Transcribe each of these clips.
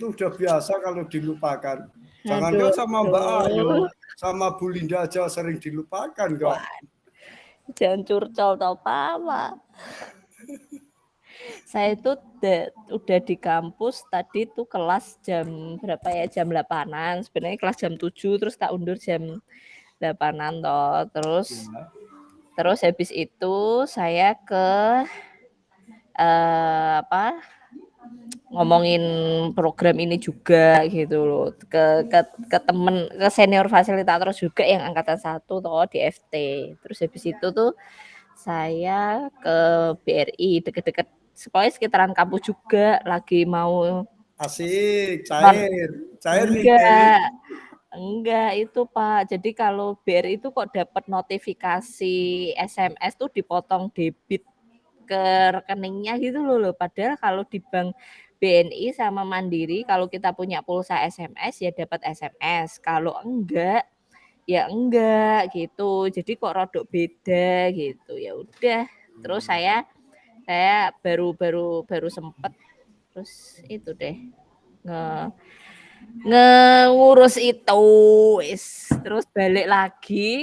itu udah biasa kalau dilupakan. Jangankan Aduh, sama Mbak Ayu, sama Bu Linda aja sering dilupakan kok. wah, jangan curcol tau Pak. Saya itu udah di kampus tadi tuh kelas jam berapa ya, jam 8-an. Sebenarnya kelas jam 7 terus tak undur jam 8-an toh. Terus habis itu saya ke ngomongin program ini juga gitu loh ke temen, ke senior fasilitator juga yang angkatan 1 toh di FT. Terus habis itu tuh saya ke BRI deket-deket pokoknya sekitaran kampus juga lagi mau Asik, cair nih BRI. Enggak itu Pak. Jadi kalau BRI itu kok dapat notifikasi SMS tuh dipotong debit ke rekeningnya gitu loh. Padahal kalau di bank BNI sama Mandiri kalau kita punya pulsa SMS ya dapat SMS. Kalau enggak ya enggak gitu. Jadi kok rodok beda gitu. Ya udah. Terus saya baru sempet terus itu deh ngurus itu terus balik lagi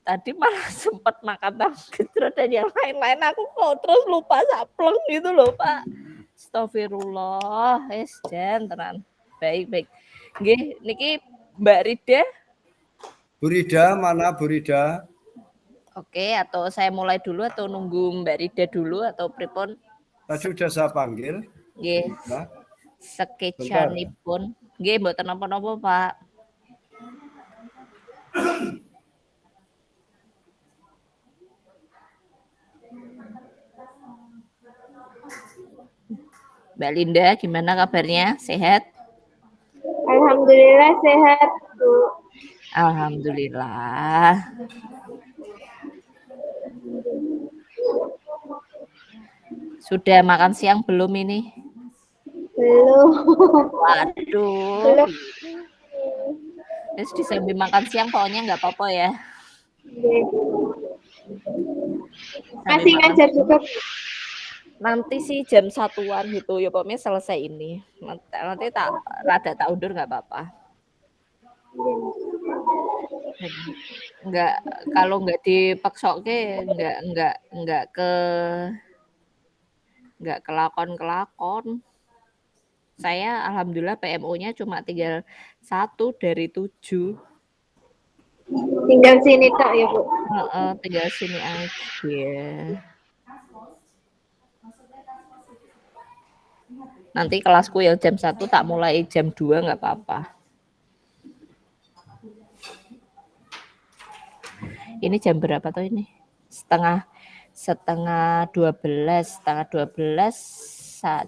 tadi malah sempat makan tahu gejrot dan yang lain-lain aku kok terus lupa sapleng gitu loh Pak. Astagfirullah, jan tenan. Baik. Nggih, niki Mbak Rida. Bu Rida, mana Bu Rida? Oke, atau saya mulai dulu atau nunggu Mbak Rida dulu atau pripun? Tadi sudah saya panggil. Nggih. Sekecanipun. Nggih, mboten napa-napa, Pak. Mbak Linda, gimana kabarnya? Sehat? Alhamdulillah sehat, Bu. Alhamdulillah. Sudah makan siang belum ini? Belum. Waduh. Belum. Terus disambil makan siang pokoknya nggak apa-apa ya? Masih ngajar juga. Nanti sih jam 1-an gitu ya pokoknya selesai ini. Nanti tak undur nggak apa-apa. Enggak, kalau nggak dipaksoke enggak kelakon. Saya alhamdulillah PMO-nya cuma tinggal 1 dari 7. Tinggal sini Kak ya, Bu. Tinggal sini aja. Nanti kelasku yang jam 1 tak mulai jam 2 nggak apa-apa. Ini jam berapa tuh ini? Setengah 12.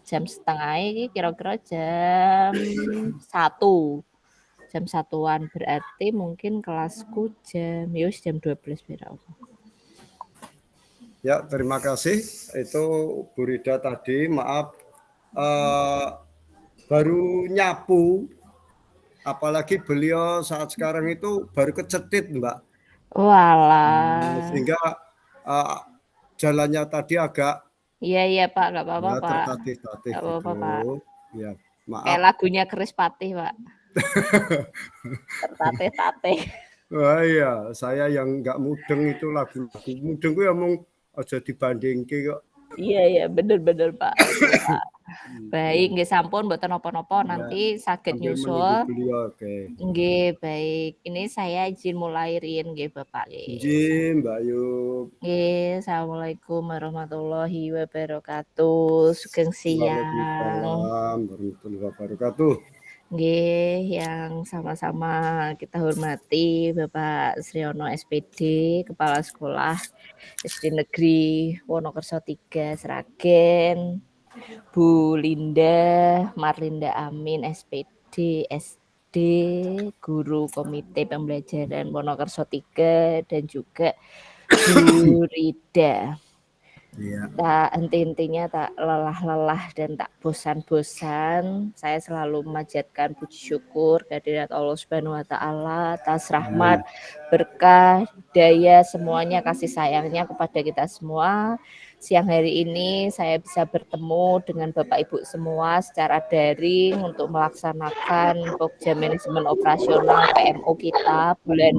Jam setengah ini kira-kira jam 1. Jam 1-an berarti mungkin kelasku jam 12 berapa. Ya, terima kasih. Itu Bu Rida tadi, maaf baru nyapu. Apalagi beliau saat sekarang itu baru kecetit, Mbak. Walah. Sehingga jalannya tadi agak Iya Pak, nggak apa-apa Pak. Tertatih-tatih gitu. Pak. Ya, maaf. Kayak lagunya Chris Patih Pak. Tertatih-tatih. Wah iya, saya yang nggak mudeng itu lagu-lagu mudeng gue emang aja dibandingke kok. Iya bener Pak. Baik, nggih sampun mboten napa-napa nanti saged nyusul. Nggih, baik. Ini saya izin mulai riyen nggih Bapak nggih. Izin Mbak Yu. Nggih, Assalamualaikum warahmatullahi wabarakatuh. Sugeng siang. Waalaikumsalam warahmatullahi wabarakatuh. Nggih, yang sama-sama kita hormati Bapak Sriono SPD, Kepala Sekolah SD Negeri Wonokerso 3 Sragen, Bu Linda Marlinda Amin SPD, SD, Guru Komite Pembelajaran Wonokerso 3 dan juga Bu Rida. Ya. Tak henti-hentinya, tak lelah-lelah dan tak bosan-bosan, saya selalu memanjatkan puji syukur kehadirat Allah Subhanahu wa taala atas rahmat, berkah, daya semuanya kasih sayangnya kepada kita semua siang hari ini saya bisa bertemu dengan Bapak Ibu semua secara daring untuk melaksanakan Pokja Manajemen Operasional PMO kita bulan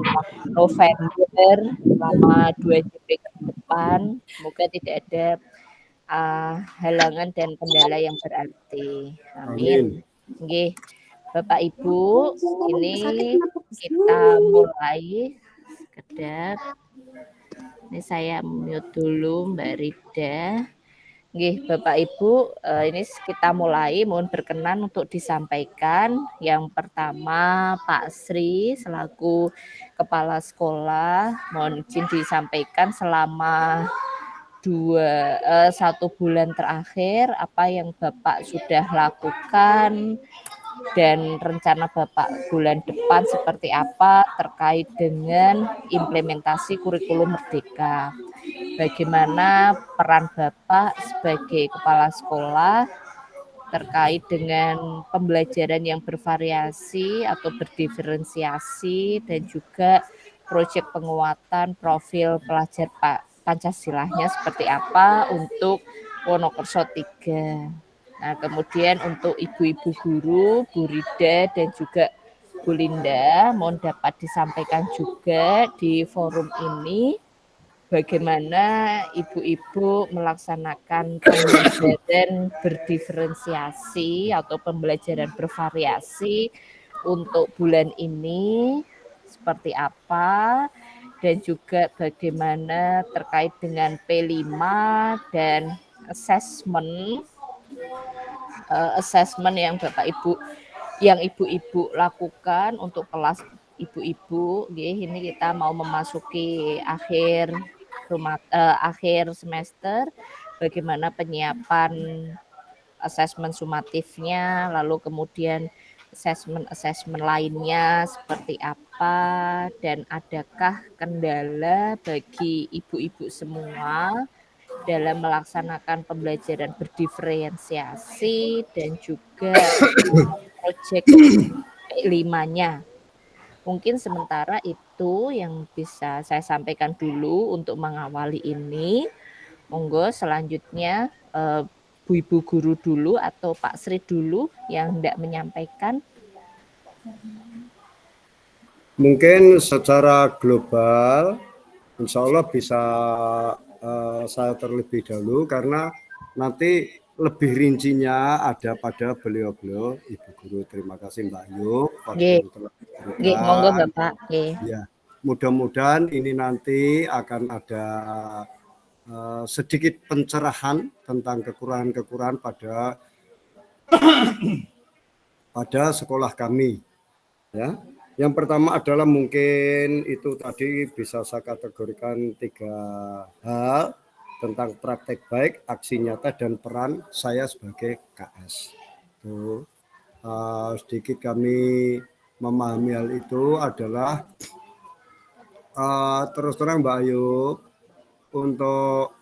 November selama 2 JP ke depan. Semoga tidak ada halangan dan kendala yang berarti. Amin. Nggih. Bapak Ibu, ini kita mulai sekedar. Ini saya mute dulu Mbak Rida. Nggih, Bapak Ibu, ini kita mulai, mohon berkenan untuk disampaikan. Yang pertama Pak Sri selaku Kepala Sekolah, mohon izin disampaikan selama 1 bulan terakhir apa yang Bapak sudah lakukan dan rencana Bapak bulan depan seperti apa terkait dengan implementasi kurikulum Merdeka. Bagaimana peran Bapak sebagai kepala sekolah terkait dengan pembelajaran yang bervariasi atau berdiferensiasi dan juga proyek penguatan profil pelajar Pancasilanya seperti apa untuk Wonokerso 3. Nah, kemudian untuk ibu-ibu guru, Bu Rida dan juga Bu Linda, mohon dapat disampaikan juga di forum ini bagaimana ibu-ibu melaksanakan pembelajaran berdiferensiasi atau pembelajaran bervariasi untuk bulan ini seperti apa, dan juga bagaimana terkait dengan P5 dan assessment yang Bapak Ibu yang ibu-ibu lakukan untuk kelas ibu-ibu. Ini kita mau memasuki akhir semester, bagaimana penyiapan assessment sumatifnya, lalu kemudian assessment lainnya seperti apa, dan adakah kendala bagi ibu-ibu semua dalam melaksanakan pembelajaran berdiferensiasi dan juga proyek 5-nya. Mungkin sementara itu yang bisa saya sampaikan dulu untuk mengawali ini. Monggo selanjutnya Bu Ibu Guru dulu atau Pak Sri dulu yang hendak menyampaikan. Mungkin secara global, insya Allah bisa saya terlebih dahulu karena nanti lebih rincinya ada pada beliau-beliau Ibu Guru. Terima kasih Mbak Yuk. Monggo Bapak. Ya, mudah-mudahan ini nanti akan ada sedikit pencerahan tentang kekurangan-kekurangan pada sekolah kami. Ya. Yang pertama adalah mungkin itu tadi bisa saya kategorikan 3 hal tentang praktek baik, aksi nyata, dan peran saya sebagai KS. Tuh, sedikit kami memahami hal itu adalah terus terang Mbak Ayu, untuk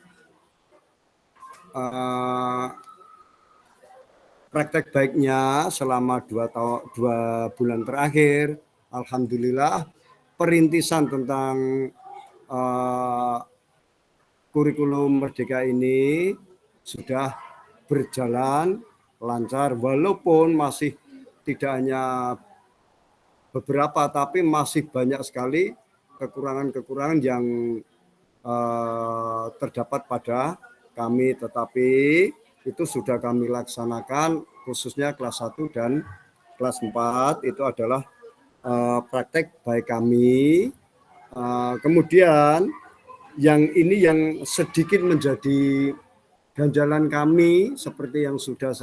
praktek baiknya selama 2 bulan terakhir, alhamdulillah perintisan tentang kurikulum Merdeka ini sudah berjalan lancar, walaupun masih tidak hanya beberapa, tapi masih banyak sekali kekurangan-kekurangan yang terdapat pada kami, tetapi itu sudah kami laksanakan, khususnya kelas 1 dan kelas 4 itu adalah praktek baik kami. Kemudian yang ini yang sedikit menjadi ganjalan kami seperti yang sudah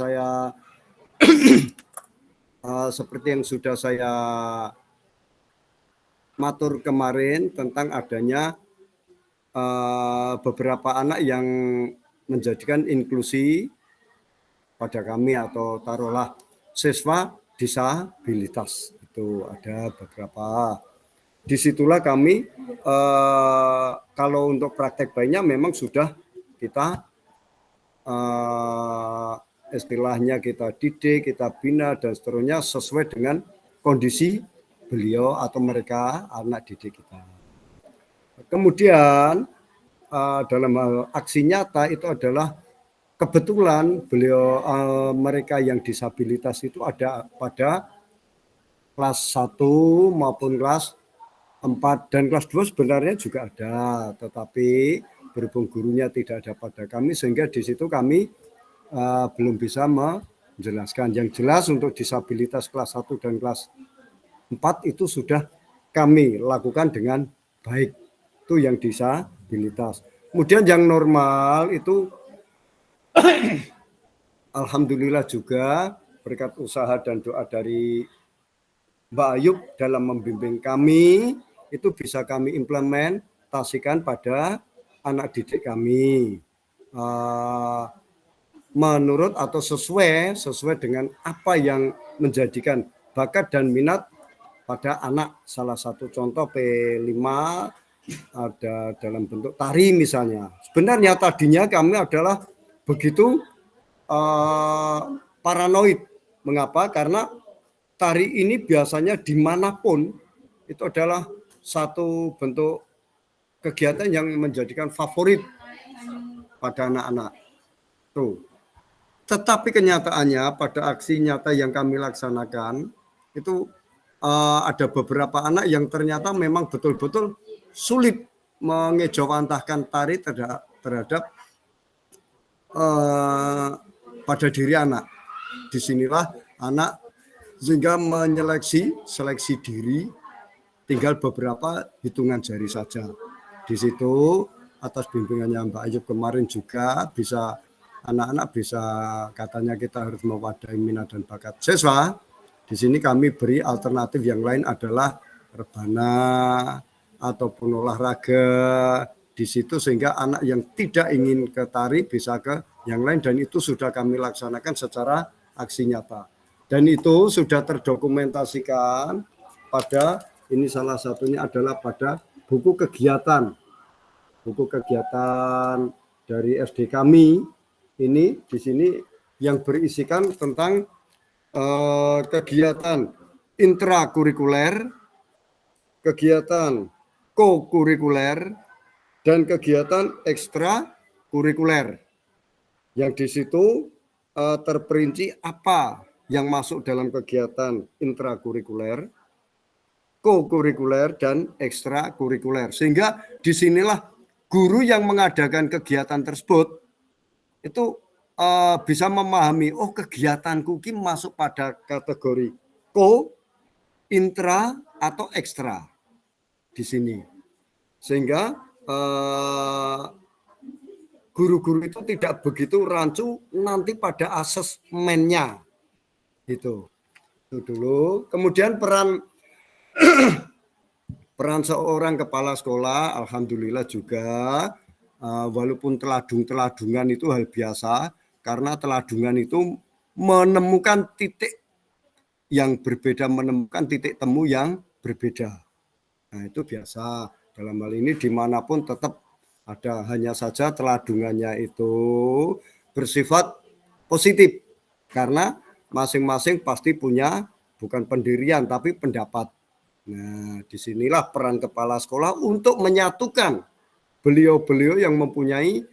saya matur kemarin tentang adanya beberapa anak yang menjadikan inklusi pada kami atau taruhlah siswa disabilitas, itu ada beberapa. Disitulah kami kalau untuk praktek baiknya memang sudah kita istilahnya kita didik, kita bina dan seterusnya sesuai dengan kondisi beliau atau mereka anak didik kita. Kemudian dalam hal aksi nyata itu adalah kebetulan beliau mereka yang disabilitas itu ada pada kelas 1 maupun kelas 4 dan kelas 2 sebenarnya juga ada, tetapi berhubung gurunya tidak ada pada kami sehingga di situ kami belum bisa menjelaskan. Yang jelas untuk disabilitas kelas 1 dan kelas 4 itu sudah kami lakukan dengan baik. Itu yang disabilitas. Kemudian yang normal itu alhamdulillah juga berkat usaha dan doa dari Mbak Ayub dalam membimbing kami, itu bisa kami implementasikan pada anak didik kami. Menurut atau sesuai dengan apa yang menjadikan bakat dan minat pada anak. Salah satu contoh P5 ada dalam bentuk tari misalnya. Sebenarnya tadinya kami adalah begitu paranoid. Mengapa? Karena tari ini biasanya dimanapun itu adalah satu bentuk kegiatan yang menjadikan favorit pada anak-anak. Tuh. Tetapi kenyataannya pada aksi nyata yang kami laksanakan itu ada beberapa anak yang ternyata memang betul-betul sulit mengejawantahkan tari terhadap pada diri anak. Disinilah anak sehingga seleksi diri tinggal beberapa hitungan jari saja. Di situ atas bimbingannya Mbak Ayub kemarin juga bisa anak-anak bisa katanya kita harus mewadahi minat dan bakat siswa. Di sini kami beri alternatif yang lain adalah rebana ataupun olahraga di situ sehingga anak yang tidak ingin ke tari bisa ke yang lain dan itu sudah kami laksanakan secara aksi nyata. Dan itu sudah terdokumentasikan pada ini salah satunya adalah pada buku kegiatan dari SD kami. Ini di sini yang berisikan tentang kegiatan intrakurikuler, kegiatan kokurikuler, dan kegiatan ekstrakurikuler. Yang di situ terperinci apa yang masuk dalam kegiatan intrakurikuler, kokurikuler, dan ekstrakurikuler. Sehingga disinilah guru yang mengadakan kegiatan tersebut itu bisa memahami, oh kegiatanku ini masuk pada kategori ko, intra, atau ekstra di sini. Sehingga guru-guru itu tidak begitu rancu nanti pada asesmennya. Itu dulu. Kemudian peran seorang kepala sekolah, alhamdulillah juga walaupun teladung-teladungan itu hal biasa, karena teladungan itu menemukan titik yang berbeda, menemukan titik temu yang berbeda. Nah itu biasa. Dalam hal ini dimanapun tetap ada, hanya saja teladungannya itu bersifat positif. Karena masing-masing pasti punya bukan pendirian tapi pendapat. Nah disinilah peran kepala sekolah untuk menyatukan beliau-beliau yang mempunyai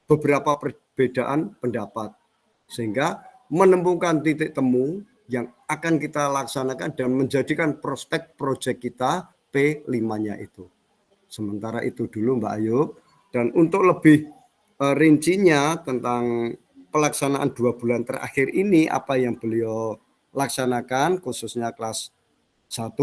beberapa perbedaan pendapat sehingga menemukan titik temu yang akan kita laksanakan dan menjadikan prospek proyek kita P5-nya itu. Sementara itu dulu Mbak Ayub. Dan untuk lebih rincinya tentang pelaksanaan 2 bulan terakhir ini apa yang beliau laksanakan khususnya kelas 1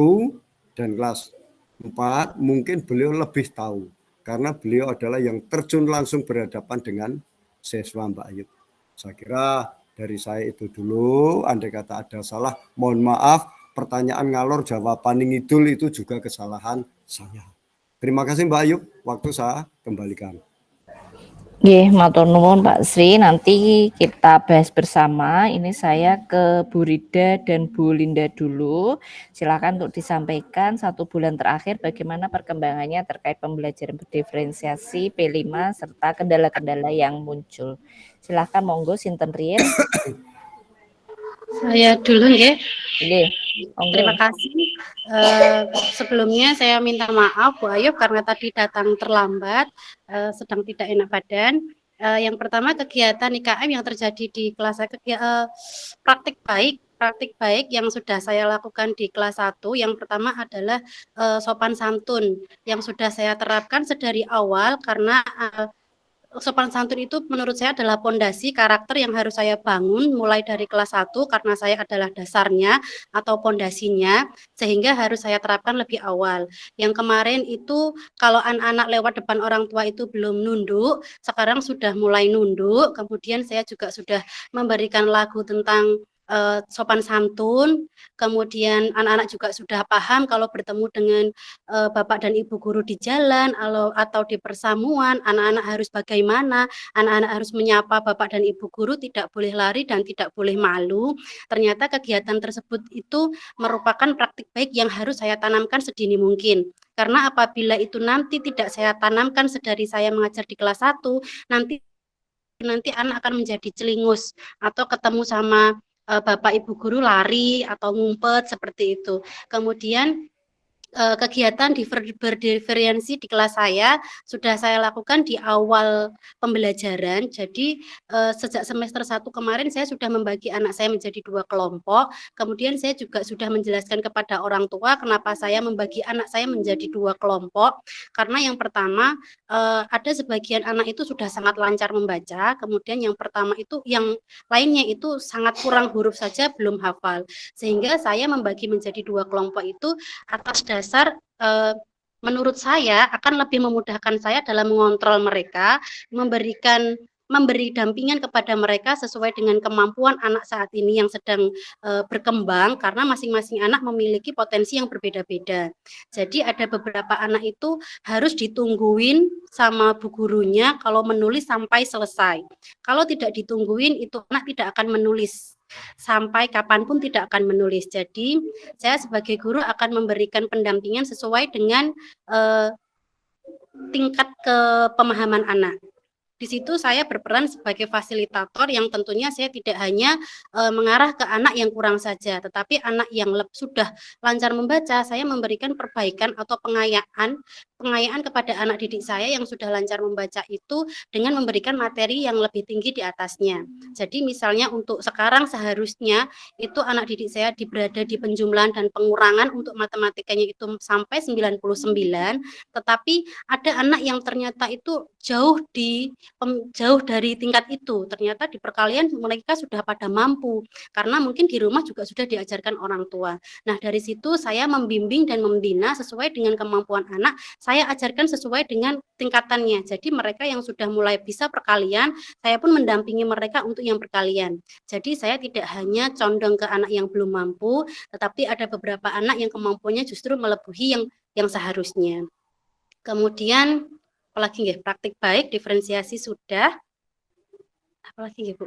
dan kelas 4 mungkin beliau lebih tahu. Karena beliau adalah yang terjun langsung berhadapan dengan siswa Mbak Ayub. Saya kira dari saya itu dulu. Andai kata ada salah, mohon maaf. Pertanyaan ngalor, jawaban ngidul itu juga kesalahan saya. Terima kasih Mbak Ayub. Waktu saya kembalikan. Nggih, matur nuwun Pak Sri. Nanti kita bahas bersama. Ini saya ke Bu Rida dan Bu Linda dulu. Silakan untuk disampaikan 1 bulan terakhir bagaimana perkembangannya terkait pembelajaran berdiferensiasi P5 serta kendala-kendala yang muncul. Silakan monggo sinten riyin. Saya dulu ya. Nggih. Terima kasih. Sebelumnya saya minta maaf Bu Ayub karena tadi datang terlambat, sedang tidak enak badan. Yang pertama kegiatan IKM yang terjadi di kelas saya, praktik baik yang sudah saya lakukan di kelas 1. Yang pertama adalah sopan santun yang sudah saya terapkan sedari awal karena sopan santun itu menurut saya adalah pondasi karakter yang harus saya bangun mulai dari kelas 1 karena saya adalah dasarnya atau pondasinya sehingga harus saya terapkan lebih awal. Yang kemarin itu kalau anak-anak lewat depan orang tua itu belum nunduk, sekarang sudah mulai nunduk. Kemudian saya juga sudah memberikan lagu tentang sopan santun, kemudian anak-anak juga sudah paham kalau bertemu dengan Bapak dan Ibu guru di jalan atau di persamuan, anak-anak harus bagaimana, anak-anak harus menyapa Bapak dan Ibu guru, tidak boleh lari dan tidak boleh malu. Ternyata kegiatan tersebut itu merupakan praktik baik yang harus saya tanamkan sedini mungkin. Karena apabila itu nanti tidak saya tanamkan sedari saya mengajar di kelas 1, nanti anak akan menjadi celingus atau ketemu sama Bapak Ibu guru lari atau ngumpet seperti itu. Kemudian kegiatan berdiferensi di kelas saya sudah saya lakukan di awal pembelajaran. Jadi sejak semester 1 kemarin saya sudah membagi anak saya menjadi 2 kelompok. Kemudian saya juga sudah menjelaskan kepada orang tua kenapa saya membagi anak saya menjadi 2 kelompok. Karena yang pertama ada sebagian anak itu sudah sangat lancar membaca. Kemudian yang pertama itu yang lainnya itu sangat kurang huruf saja belum hafal. Sehingga saya membagi menjadi 2 kelompok itu atas dasar menurut saya akan lebih memudahkan saya dalam mengontrol mereka, memberi dampingan kepada mereka sesuai dengan kemampuan anak saat ini yang sedang berkembang karena masing-masing anak memiliki potensi yang berbeda-beda. Jadi ada beberapa anak itu harus ditungguin sama bu gurunya kalau menulis sampai selesai. Kalau tidak ditungguin itu anak tidak akan menulis. Sampai kapanpun tidak akan menulis. Jadi saya sebagai guru akan memberikan pendampingan sesuai dengan tingkat kepemahaman anak. Di situ saya berperan sebagai fasilitator yang tentunya saya tidak hanya mengarah ke anak yang kurang saja, tetapi anak yang sudah lancar membaca, saya memberikan perbaikan atau pengayaan kepada anak didik saya yang sudah lancar membaca itu dengan memberikan materi yang lebih tinggi di atasnya. Jadi misalnya untuk sekarang seharusnya itu anak didik saya berada di penjumlahan dan pengurangan untuk matematikanya itu sampai 99, tetapi ada anak yang ternyata itu jauh dari tingkat itu. Ternyata di perkalian mereka sudah pada mampu karena mungkin di rumah juga sudah diajarkan orang tua. Nah, dari situ saya membimbing dan membina sesuai dengan kemampuan anak, saya ajarkan sesuai dengan tingkatannya. Jadi mereka yang sudah mulai bisa perkalian, saya pun mendampingi mereka untuk yang perkalian. Jadi saya tidak hanya condong ke anak yang belum mampu, tetapi ada beberapa anak yang kemampuannya justru melebihi yang seharusnya. Kemudian apalagi nggih, praktik baik, diferensiasi sudah. Apalagi nggih, Bu?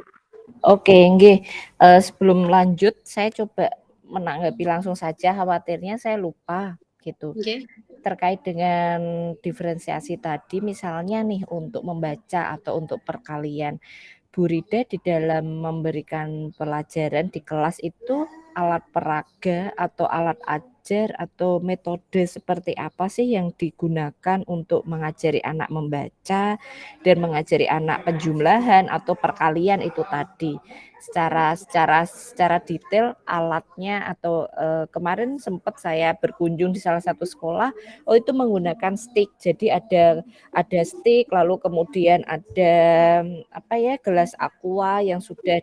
Oke, nggih. Sebelum lanjut, saya coba menanggapi langsung saja, khawatirnya saya lupa gitu. Okay. Terkait dengan diferensiasi tadi, misalnya nih untuk membaca atau untuk perkalian, Bu Rida di dalam memberikan pelajaran di kelas itu alat peraga atau alat ajar atau metode seperti apa sih yang digunakan untuk mengajari anak membaca dan mengajari anak penjumlahan atau perkalian itu tadi? Secara detail alatnya atau kemarin sempat saya berkunjung di salah satu sekolah, itu menggunakan stick. Jadi ada stick, lalu kemudian ada gelas aqua yang sudah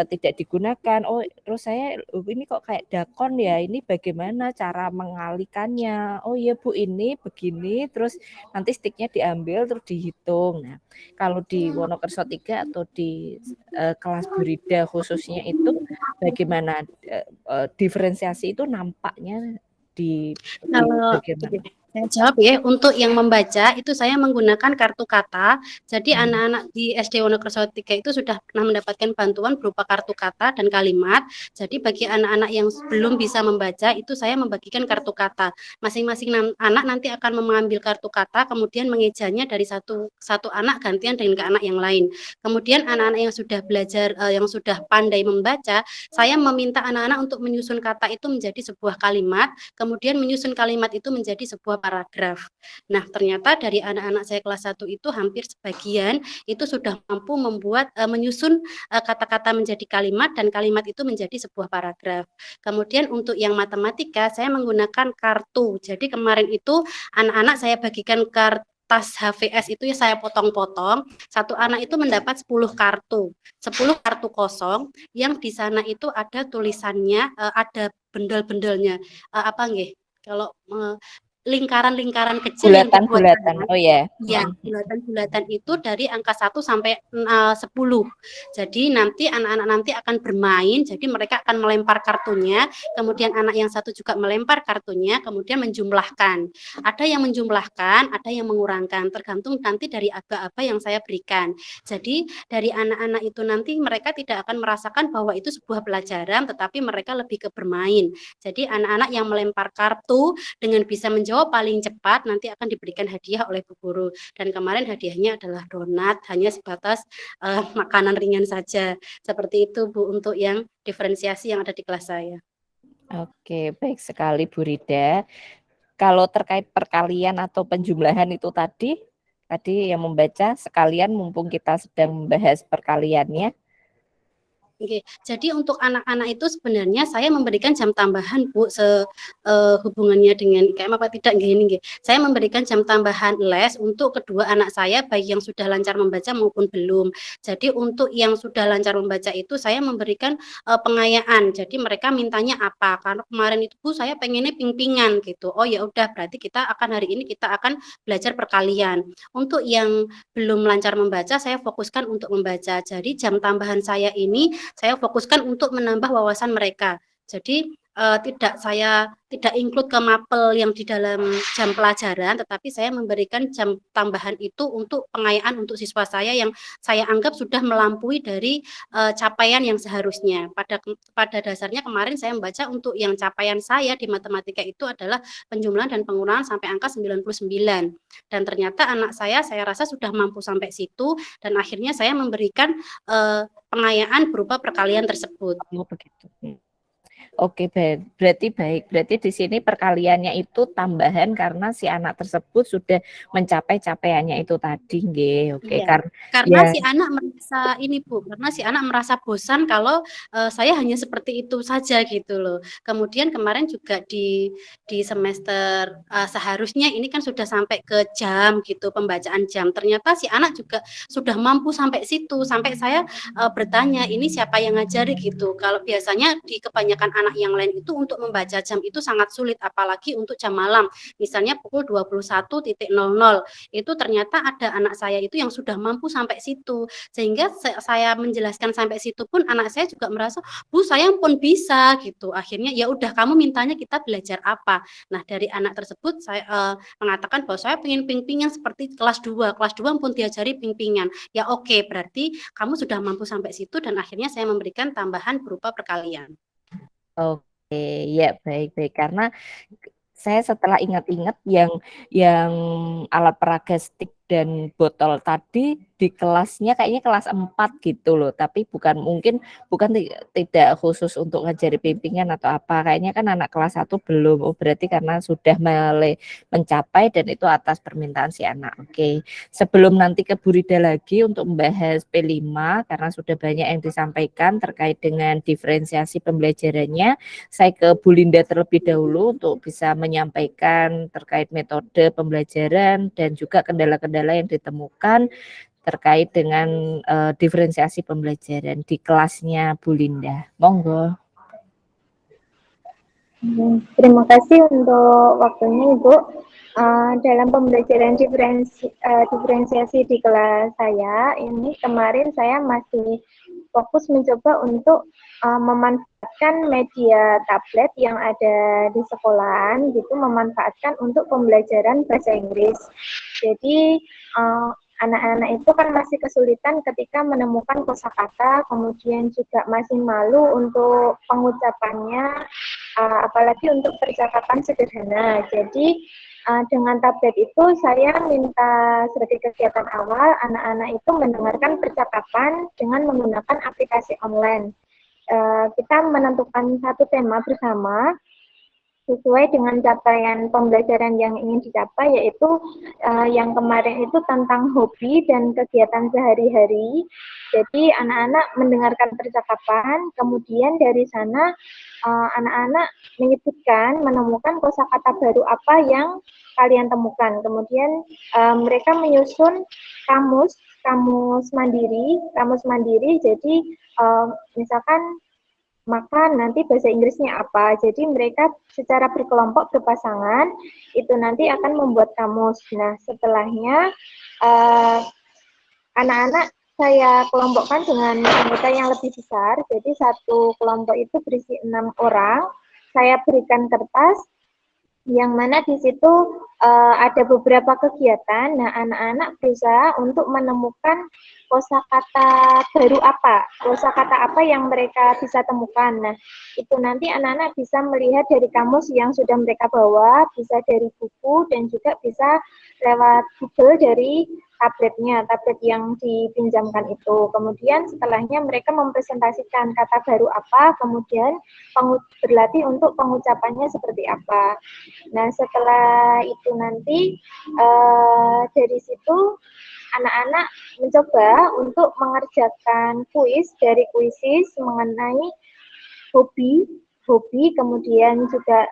tidak digunakan. Oh, terus saya ini kok kayak dakon ya, ini bagaimana cara mengalihkannya? Oh iya Bu, ini begini, terus nanti sticknya diambil terus dihitung. Nah, kalau di Wonokerso 3 atau di kelas Bu Rida khususnya itu bagaimana diferensiasi itu nampaknya di bagaimana? Saya jawab ya, untuk yang membaca itu saya menggunakan kartu kata. Jadi anak-anak di SD Wonokerso 3 itu sudah pernah mendapatkan bantuan berupa kartu kata dan kalimat. Jadi bagi anak-anak yang belum bisa membaca itu saya membagikan kartu kata. Masing-masing anak nanti akan mengambil kartu kata, kemudian mengejanya dari satu anak gantian dengan ke anak yang lain. Kemudian anak-anak yang sudah belajar, yang sudah pandai membaca, saya meminta anak-anak untuk menyusun kata itu menjadi sebuah kalimat, kemudian menyusun kalimat itu menjadi sebuah paragraf. Nah, ternyata dari anak-anak saya kelas 1 itu hampir sebagian itu sudah mampu membuat menyusun kata-kata menjadi kalimat dan kalimat itu menjadi sebuah paragraf. Kemudian untuk yang matematika saya menggunakan kartu. Jadi kemarin itu anak-anak saya bagikan kertas HVS itu ya saya potong-potong. Satu anak itu mendapat 10 kartu. 10 kartu kosong yang di sana itu ada tulisannya, ada bendel-bendelnya. Apa nggih? Kalau lingkaran-lingkaran kecil yang dibuat Bulatan-bulatan. Oh ya. ya, bulatan-bulatan itu dari angka 1 sampai 10. Jadi nanti anak-anak nanti akan bermain, jadi mereka akan melempar kartunya, kemudian anak yang satu juga melempar kartunya, kemudian menjumlahkan. Ada yang menjumlahkan, ada yang mengurangkan, tergantung nanti dari aba-aba yang saya berikan. Jadi dari anak-anak itu nanti mereka tidak akan merasakan bahwa itu sebuah pelajaran, tetapi mereka lebih ke bermain. Jadi anak-anak yang melempar kartu dengan bisa menjawab paling cepat nanti akan diberikan hadiah oleh Bu Guru. Dan kemarin hadiahnya adalah donat, hanya sebatas makanan ringan saja. Seperti itu Bu untuk yang diferensiasi yang ada di kelas saya. Oke, baik sekali Bu Rida. Kalau terkait perkalian atau penjumlahan itu tadi yang membaca sekalian mumpung kita sedang membahas perkaliannya. Oke, jadi untuk anak-anak itu sebenarnya saya memberikan jam tambahan Bu, hubungannya dengan IKM apa tidak gini. Saya memberikan jam tambahan les untuk kedua anak saya baik yang sudah lancar membaca maupun belum. Jadi untuk yang sudah lancar membaca itu saya memberikan pengayaan. Jadi mereka mintanya apa? Karena kemarin itu Bu saya pengennya ping-pingan gitu. Oh ya udah berarti kita akan hari ini kita akan belajar perkalian. Untuk yang belum lancar membaca saya fokuskan untuk membaca. Jadi jam tambahan saya ini saya fokuskan untuk menambah wawasan mereka. Jadi saya tidak include ke mapel yang di dalam jam pelajaran, tetapi saya memberikan jam tambahan itu untuk pengayaan untuk siswa saya yang saya anggap sudah melampaui dari capaian yang seharusnya. Pada dasarnya kemarin saya membaca untuk yang capaian saya di matematika itu adalah penjumlahan dan pengurangan sampai angka 99. Dan ternyata anak saya rasa sudah mampu sampai situ dan akhirnya saya memberikan pengayaan berupa perkalian tersebut. Oh, begitu. Oke, berarti baik. Berarti di sini perkaliannya itu tambahan karena si anak tersebut sudah mencapai capaiannya itu tadi, nggih. Oke, Iya. Karena ya. si anak merasa ini Bu, karena si anak merasa bosan kalau saya hanya seperti itu saja gitu loh. Kemudian kemarin juga di semester seharusnya ini kan sudah sampai ke jam gitu, pembacaan jam. Ternyata si anak juga sudah mampu sampai situ, sampai saya bertanya, ini siapa yang ngajari gitu. Kalau biasanya di kebanyakan anak yang lain itu untuk membaca jam itu sangat sulit, apalagi untuk jam malam. Misalnya pukul 21.00 itu ternyata ada anak saya itu yang sudah mampu sampai situ. Sehingga saya menjelaskan sampai situ pun anak saya juga merasa, Bu saya pun bisa gitu. Akhirnya ya udah kamu mintanya kita belajar apa. Nah dari anak tersebut saya mengatakan bahwa saya pengen ping-pingan seperti kelas 2. Kelas 2 pun diajari ping-pingan. Ya oke, berarti kamu sudah mampu sampai situ dan akhirnya saya memberikan tambahan berupa perkalian. Oke, ya baik-baik karena saya setelah ingat-ingat yang alat peraga stick dan botol tadi di kelasnya kayaknya kelas 4 gitu loh, tapi bukan tidak khusus untuk ngajari bimbingan atau apa. Kayaknya kan anak kelas 1 belum. Oh, berarti karena sudah mencapai dan itu atas permintaan si anak. Oke. Sebelum nanti ke Bu Rida lagi untuk membahas P5 karena sudah banyak yang disampaikan terkait dengan diferensiasi pembelajarannya, saya ke Bu Linda terlebih dahulu untuk bisa menyampaikan terkait metode pembelajaran dan juga kendala-kendala yang ditemukan terkait dengan diferensiasi pembelajaran di kelasnya Bu Linda. Monggo. Terima kasih untuk waktunya Ibu. Dalam pembelajaran diferensiasi di kelas saya ini kemarin saya masih fokus mencoba untuk memanfaatkan media tablet yang ada di sekolahan gitu, memanfaatkan untuk pembelajaran bahasa Inggris. Jadi anak-anak itu kan masih kesulitan ketika menemukan kosakata, kemudian juga masih malu untuk pengucapannya, apalagi untuk percakapan sederhana. Jadi dengan tablet itu saya minta sebagai kegiatan awal anak-anak itu mendengarkan percakapan dengan menggunakan aplikasi online. Kita menentukan satu tema bersama sesuai dengan capaian pembelajaran yang ingin dicapai, yaitu yang kemarin itu tentang hobi dan kegiatan sehari-hari. Jadi anak-anak mendengarkan percakapan, kemudian dari sana anak-anak menyebutkan, menemukan kosakata baru apa yang kalian temukan. Kemudian mereka menyusun kamus mandiri. Jadi misalkan makan, nanti bahasa Inggrisnya apa. Jadi mereka secara berkelompok, berpasangan, itu nanti akan membuat kamus. Nah, setelahnya anak-anak saya kelompokkan dengan anggota yang lebih besar. Jadi satu kelompok itu berisi 6 orang. Saya berikan kertas, yang mana di situ ada beberapa kegiatan. Nah, anak-anak berusaha untuk menemukan kosakata baru apa, kosakata apa yang mereka bisa temukan. Nah, itu nanti anak-anak bisa melihat dari kamus yang sudah mereka bawa, bisa dari buku, dan juga bisa lewat Google dari tablet yang dipinjamkan itu. Kemudian setelahnya mereka mempresentasikan kata baru apa, kemudian berlatih untuk pengucapannya seperti apa. Nah, setelah itu nanti dari situ anak-anak mencoba untuk mengerjakan kuis dari kuisis mengenai hobi, kemudian juga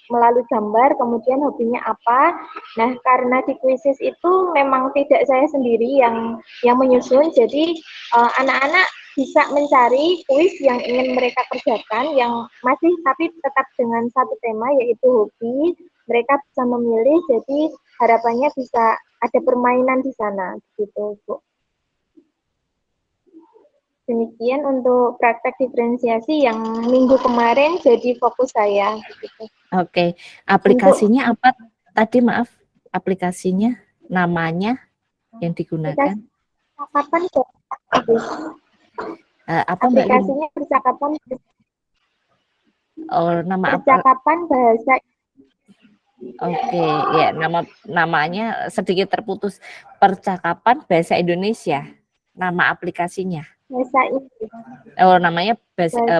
melalui gambar, kemudian hobinya apa. Nah, karena di kuisis itu memang tidak saya sendiri yang menyusun, jadi anak-anak bisa mencari kuis yang ingin mereka kerjakan, yang masih tapi tetap dengan satu tema, yaitu hobi. Mereka bisa memilih, jadi harapannya bisa ada permainan di sana, gitu, Bu. Demikian untuk praktek diferensiasi yang minggu kemarin jadi fokus saya. Gitu. Oke, aplikasinya apa tadi, maaf, aplikasinya, namanya yang digunakan? Percakapan apa Mbak Lin? aplikasinya percakapan. Oh, nama percakapan bahasa. Oke, ya, namanya sedikit terputus. Percakapan bahasa Indonesia. Nama aplikasinya. Bahasa Inggris. Oh, namanya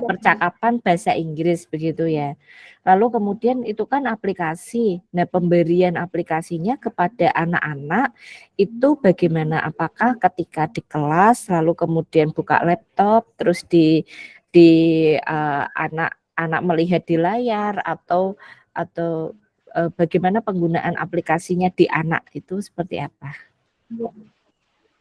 percakapan bahasa Inggris begitu ya. Lalu kemudian itu kan aplikasi. Nah, pemberian aplikasinya kepada anak-anak itu bagaimana? Apakah ketika di kelas lalu kemudian buka laptop terus di anak-anak melihat di layar atau bagaimana penggunaan aplikasinya di anak itu seperti apa?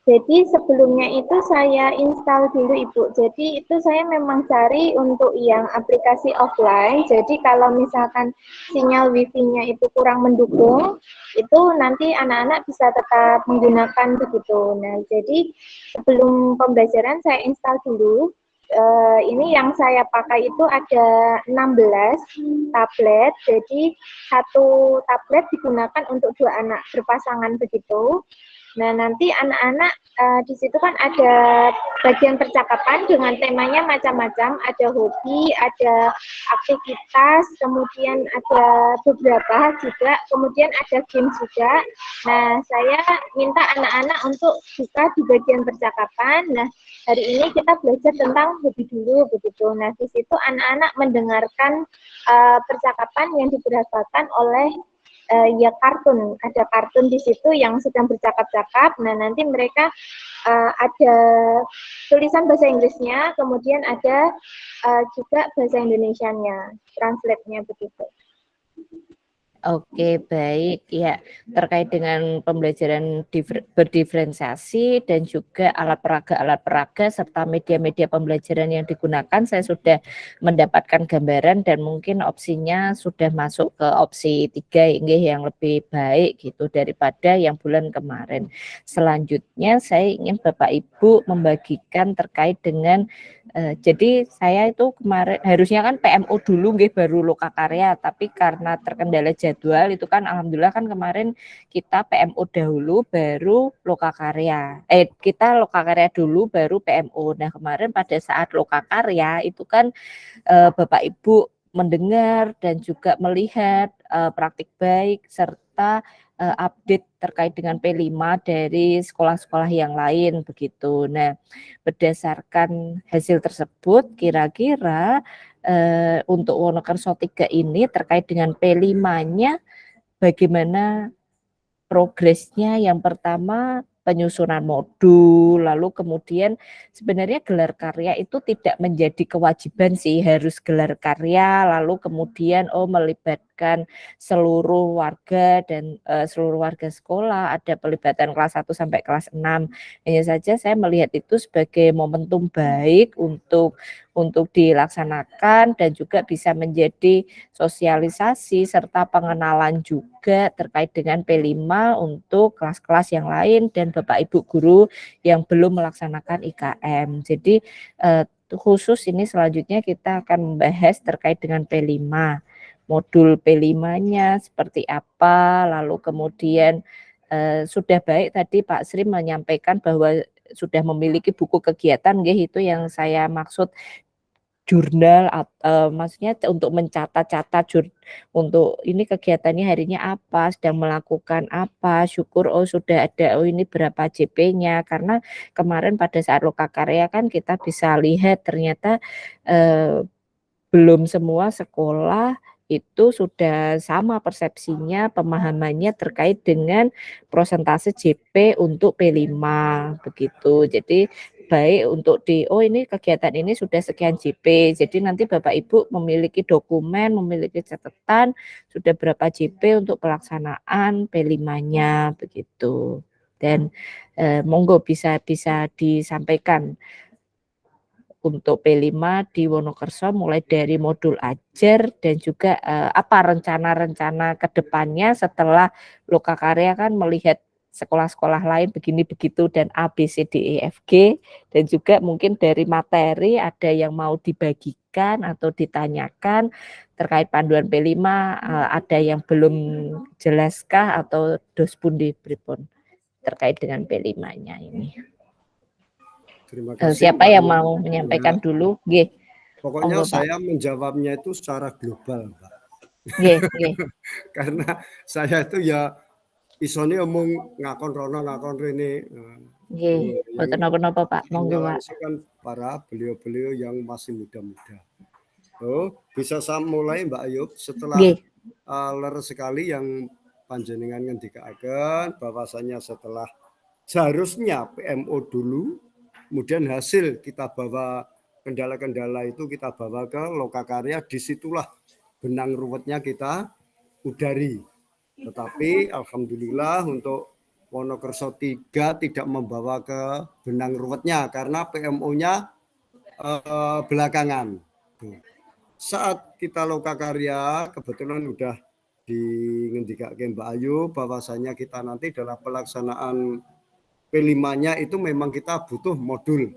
Jadi sebelumnya itu saya install dulu Ibu. Jadi itu saya memang cari untuk yang aplikasi offline. Jadi kalau misalkan sinyal wifi-nya itu kurang mendukung, itu nanti anak-anak bisa tetap menggunakan begitu. Nah, jadi sebelum pembelajaran saya install dulu. Ini yang saya pakai itu ada 16 tablet. Jadi satu tablet digunakan untuk 2 anak berpasangan begitu. Nah, nanti anak-anak di situ kan ada bagian percakapan dengan temanya macam-macam, ada hobi, ada aktivitas, kemudian ada beberapa juga, kemudian ada game juga. Nah, saya minta anak-anak untuk buka di bagian percakapan. Nah, hari ini kita belajar tentang hobi dulu begitu. Nah, di situ anak-anak mendengarkan percakapan yang diberaskan oleh ya kartun, ada kartun di situ yang sedang bercakap-cakap. Nah, nanti mereka ada tulisan bahasa Inggrisnya, kemudian ada juga bahasa Indonesianya, translate-nya begitu. Oke, baik. Ya, terkait dengan pembelajaran berdiferensiasi dan juga alat peraga serta media-media pembelajaran yang digunakan, saya sudah mendapatkan gambaran dan mungkin opsinya sudah masuk ke opsi 3 yang lebih baik gitu daripada yang bulan kemarin. Selanjutnya saya ingin Bapak Ibu membagikan terkait dengan jadi saya itu kemarin harusnya kan PMO dulu baru lokakarya, tapi karena terkendala jadwal itu kan alhamdulillah kan kemarin kita PMO dahulu baru lokakarya. Kita lokakarya dulu baru PMO. Nah, kemarin pada saat lokakarya itu kan Bapak Ibu mendengar dan juga melihat praktik baik serta update terkait dengan P5 dari sekolah-sekolah yang lain begitu. Nah, berdasarkan hasil tersebut kira-kira untuk Wonokerso 3 ini terkait dengan P5-nya bagaimana progresnya. Yang pertama penyusunan modul, lalu kemudian sebenarnya gelar karya itu tidak menjadi kewajiban sih, harus gelar karya, lalu kemudian melibatkan seluruh warga dan seluruh warga sekolah, ada pelibatan kelas 1 sampai kelas 6. Hanya saja saya melihat itu sebagai momentum baik untuk dilaksanakan dan juga bisa menjadi sosialisasi serta pengenalan juga terkait dengan P5 untuk kelas-kelas yang lain dan Bapak Ibu guru yang belum melaksanakan IKM. Jadi khusus ini selanjutnya kita akan membahas terkait dengan P5. Modul P5-nya seperti apa, lalu kemudian sudah baik tadi Pak Sri menyampaikan bahwa sudah memiliki buku kegiatan itu yang saya maksud jurnal maksudnya untuk mencatat-catat untuk ini kegiatannya harinya apa, sedang melakukan apa, syukur sudah ada ini berapa JP-nya. Karena kemarin pada saat lokakarya kan kita bisa lihat ternyata belum semua sekolah itu sudah sama persepsinya, pemahamannya terkait dengan prosentase JP untuk P5 begitu. Jadi baik untuk ini kegiatan ini sudah sekian JP. Jadi nanti Bapak Ibu memiliki dokumen, memiliki catatan sudah berapa JP untuk pelaksanaan P5-nya begitu. Dan monggo bisa disampaikan untuk P5 di Wonokerso mulai dari modul ajar dan juga apa rencana-rencana ke depannya setelah lokakarya kan melihat sekolah-sekolah lain begini begitu dan A, B, C, D, E, F, G dan juga mungkin dari materi ada yang mau dibagikan atau ditanyakan terkait panduan P5 ada yang belum jelaskah atau dos pundi pripun terkait dengan P5-nya ini. Terima kasih. Siapa yang mau menyampaikan dulu? G. Pokoknya saya menjawabnya itu secara global, Mbak. Karena saya itu ya isone omong ngakon rono ngakon rene. Mboten napa-napa Pak, monggo Pak. Kan para beliau-beliau yang masih muda-muda. Bisa saya mulai Mbak Ayub setelah leres sekali yang panjenengan ngendikaken bahwasanya setelah seharusnya PMO dulu, kemudian hasil kita bawa kendala-kendala itu kita bawa ke lokakarya, disitulah benang ruwetnya kita udari. Tetapi alhamdulillah untuk Wonokerso 3 tidak membawa ke benang ruwetnya karena PMO-nya belakangan. Saat kita lokakarya kebetulan udah dingendikaken Mbak Ayu bahwasanya kita nanti dalam pelaksanaan P5-nya itu memang kita butuh modul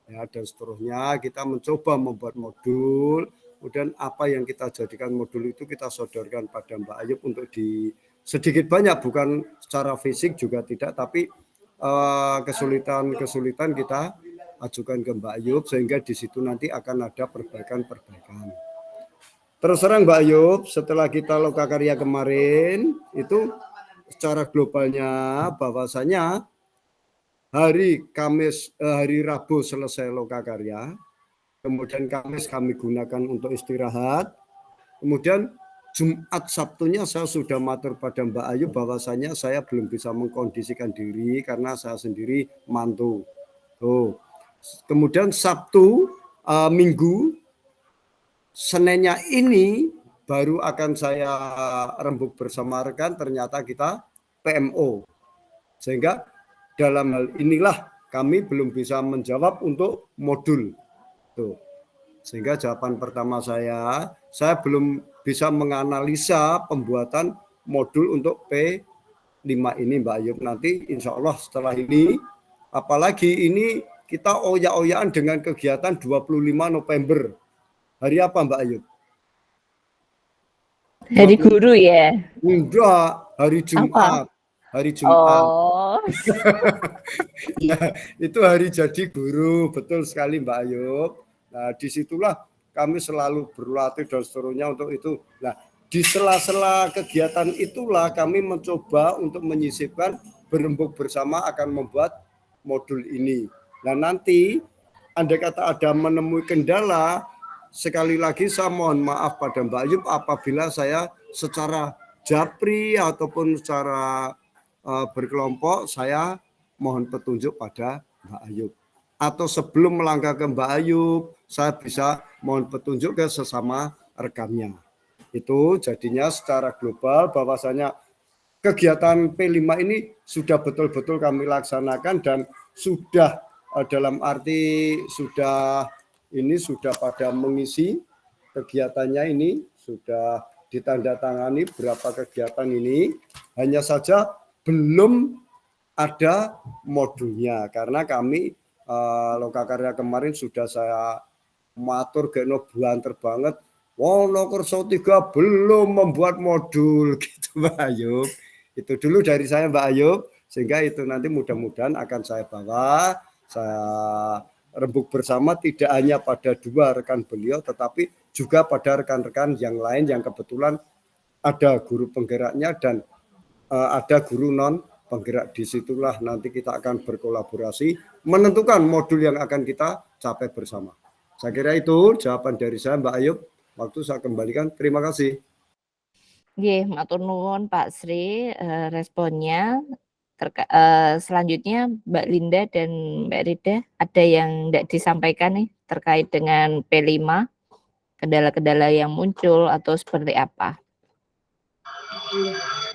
ya, dan seterusnya kita mencoba membuat modul, kemudian apa yang kita jadikan modul itu kita sodorkan pada Mbak Ayub untuk di sedikit banyak, bukan secara fisik juga tidak, tapi kesulitan kita ajukan ke Mbak Ayub sehingga di situ nanti akan ada perbaikan. Terus terang Mbak Ayub, setelah kita lokakarya kemarin itu secara globalnya bahwasanya hari Rabu selesai lokakarya, kemudian Kamis kami gunakan untuk istirahat, kemudian Jumat Sabtunya saya sudah matur pada Mbak Ayu bahwasanya saya belum bisa mengkondisikan diri karena saya sendiri mantu. Kemudian Sabtu, Minggu, Seninnya ini baru akan saya rembuk bersama rekan, ternyata kita PMO. Sehingga dalam hal inilah kami belum bisa menjawab untuk modul. Tuh. Sehingga jawaban pertama saya belum bisa menganalisa pembuatan modul untuk P5 ini Mbak Ayub. Nanti insya Allah setelah ini, apalagi ini kita oyak-oyakan dengan kegiatan 25 November. Hari apa Mbak Ayub? Hari guru ya? Enggak, hari Jumat. Hari Jumat. Oh. Ya, itu hari jadi guru, betul sekali Mbak Ayub. Nah, disitulah kami selalu berlatih dan seterusnya untuk itu. Nah, di sela-sela kegiatan itulah kami mencoba untuk menyisipkan berembuk bersama akan membuat modul ini. Nah, nanti andai kata ada menemui kendala, sekali lagi saya mohon maaf pada Mbak Ayub apabila saya secara japri ataupun secara berkelompok saya mohon petunjuk pada Mbak Ayub. Atau sebelum melangkah ke Mbak Ayub, saya bisa mohon petunjuk ke sesama rekannya. Itu jadinya secara global bahwasanya kegiatan P5 ini sudah betul-betul kami laksanakan dan sudah dalam arti sudah pada mengisi kegiatannya ini, sudah ditandatangani berapa kegiatan ini, hanya saja belum ada modulnya karena kami Lokakarya kemarin sudah saya matur geno buanter banget. Wonokerso 3 belum membuat modul gitu Mbak Ayub. Itu dulu dari saya Mbak Ayub, sehingga itu nanti mudah-mudahan akan saya bawa, saya rembuk bersama tidak hanya pada 2 rekan beliau tetapi juga pada rekan-rekan yang lain yang kebetulan ada guru penggeraknya dan ada guru non penggerak. Disitulah nanti kita akan berkolaborasi menentukan modul yang akan kita capai bersama. Saya kira itu jawaban dari saya Mbak Ayub. Waktu saya kembalikan. Terima kasih. Nggih, matur nuwun Pak Sri responnya. Selanjutnya Mbak Linda dan Mbak Rida ada yang tidak disampaikan nih terkait dengan P5, kendala-kendala yang muncul atau seperti apa?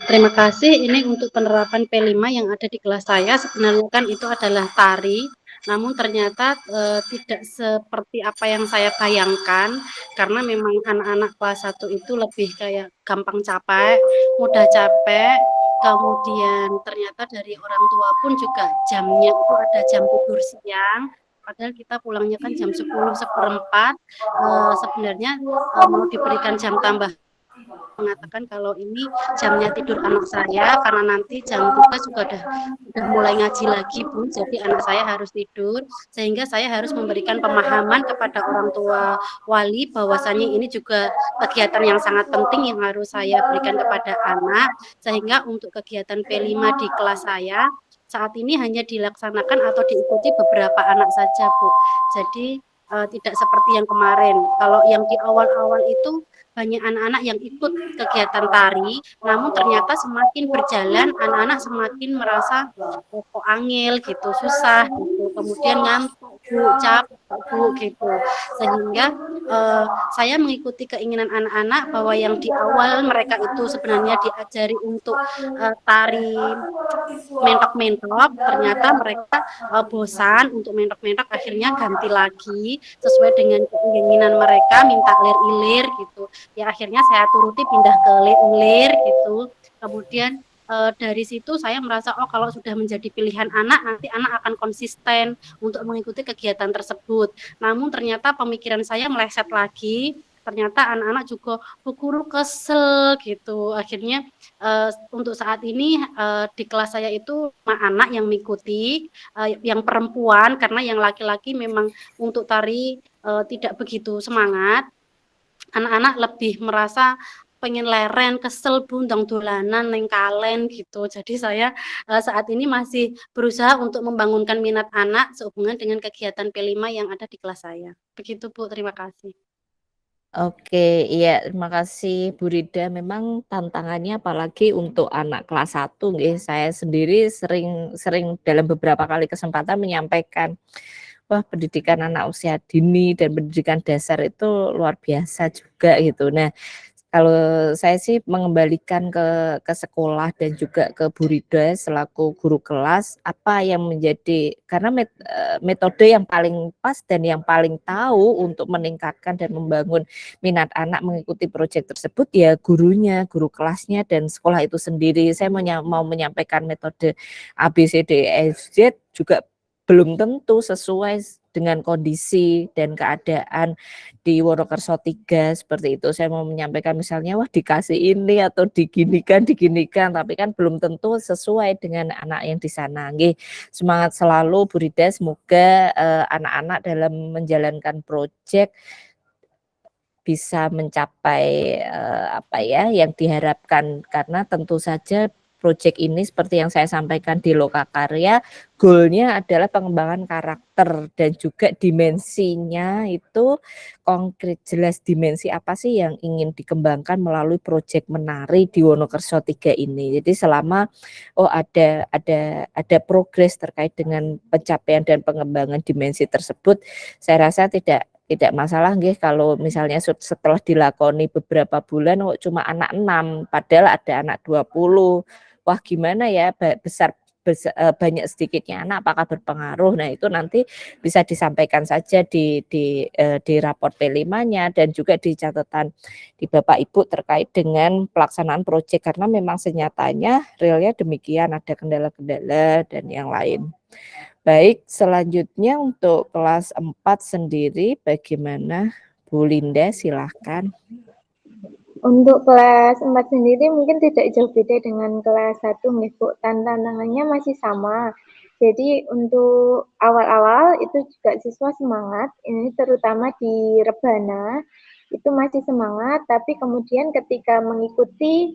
Terima kasih. Ini untuk penerapan P5 yang ada di kelas saya sebenarnya kan itu adalah tari. Namun ternyata tidak seperti apa yang saya bayangkan karena memang anak-anak kelas 1 itu lebih kayak gampang capek, mudah capek. Kemudian ternyata dari orang tua pun juga jamnya itu ada jam tidur siang. Padahal kita pulangnya kan jam 10:04. Sebenarnya mau diberikan jam tambah mengatakan kalau ini jamnya tidur anak saya karena nanti jam buka juga udah mulai ngaji lagi Bu, jadi anak saya harus tidur sehingga saya harus memberikan pemahaman kepada orang tua wali bahwasanya ini juga kegiatan yang sangat penting yang harus saya berikan kepada anak sehingga untuk kegiatan P5 di kelas saya saat ini hanya dilaksanakan atau diikuti beberapa anak saja Bu, jadi tidak seperti yang kemarin. Kalau yang di awal-awal itu banyak anak-anak yang ikut kegiatan tari, namun ternyata semakin berjalan anak-anak semakin merasa kok angel gitu, susah gitu, kemudian ngantuk Bu, capek Bu gitu, sehingga saya mengikuti keinginan anak-anak bahwa yang di awal mereka itu sebenarnya diajari untuk tari mentok-mentok, ternyata mereka bosan untuk mentok-mentok, akhirnya ganti lagi sesuai dengan keinginan mereka, minta lir-ilir gitu. Ya akhirnya saya turuti pindah ke lir gitu. Kemudian dari situ saya merasa kalau sudah menjadi pilihan anak nanti anak akan konsisten untuk mengikuti kegiatan tersebut. Namun ternyata pemikiran saya meleset lagi. Ternyata anak-anak juga guru kesel gitu. Akhirnya untuk saat ini di kelas saya itu anak yang mengikuti, yang perempuan karena yang laki-laki memang untuk tari tidak begitu semangat. Anak-anak lebih merasa pengen leren, kesel bundang dolanan neng kalen gitu. Jadi saya saat ini masih berusaha untuk membangunkan minat anak sehubungan dengan kegiatan P5 yang ada di kelas saya. Begitu Bu, terima kasih. Oke, iya terima kasih Bu Rida. Memang tantangannya apalagi untuk anak kelas 1 nggih. Saya sendiri sering dalam beberapa kali kesempatan menyampaikan, wah pendidikan anak usia dini dan pendidikan dasar itu luar biasa juga gitu. Nah, Kalau saya sih mengembalikan ke sekolah dan juga ke Bu Rida selaku guru kelas, apa yang menjadi, karena metode yang paling pas dan yang paling tahu untuk meningkatkan dan membangun minat anak mengikuti proyek tersebut ya gurunya, guru kelasnya dan sekolah itu sendiri. Saya mau menyampaikan metode A, B, C, D, E, F, Z juga belum tentu sesuai dengan kondisi dan keadaan di Wonokerso 3 seperti itu. Saya mau menyampaikan misalnya wah dikasih ini atau diginikan, tapi kan belum tentu sesuai dengan anak yang di sana. Nggih, semangat selalu Bu Rida, semoga anak-anak dalam menjalankan proyek bisa mencapai apa ya yang diharapkan, karena tentu saja proyek ini seperti yang saya sampaikan di Lokakarya, goalnya adalah pengembangan karakter dan juga dimensinya itu konkret, jelas dimensi apa sih yang ingin dikembangkan melalui proyek menari di Wonokerso 3 ini. Jadi selama ada progres terkait dengan pencapaian dan pengembangan dimensi tersebut, saya rasa tidak masalah nggih kalau misalnya setelah dilakoni beberapa bulan kok cuma anak 6 padahal ada anak 20. Wah gimana ya banyak sedikitnya anak apakah berpengaruh? Nah itu nanti bisa disampaikan saja di raport P5-nya dan juga di catatan di Bapak Ibu terkait dengan pelaksanaan proyek, karena memang senyatanya realnya demikian, ada kendala-kendala dan yang lain. Baik, selanjutnya untuk kelas 4 sendiri bagaimana Bu Linda, silahkan. Untuk kelas 4 sendiri mungkin tidak jauh beda dengan kelas 1 nih Bu, tantangannya masih sama. Jadi untuk awal-awal itu juga siswa semangat, ini terutama di rebana, itu masih semangat, tapi kemudian ketika mengikuti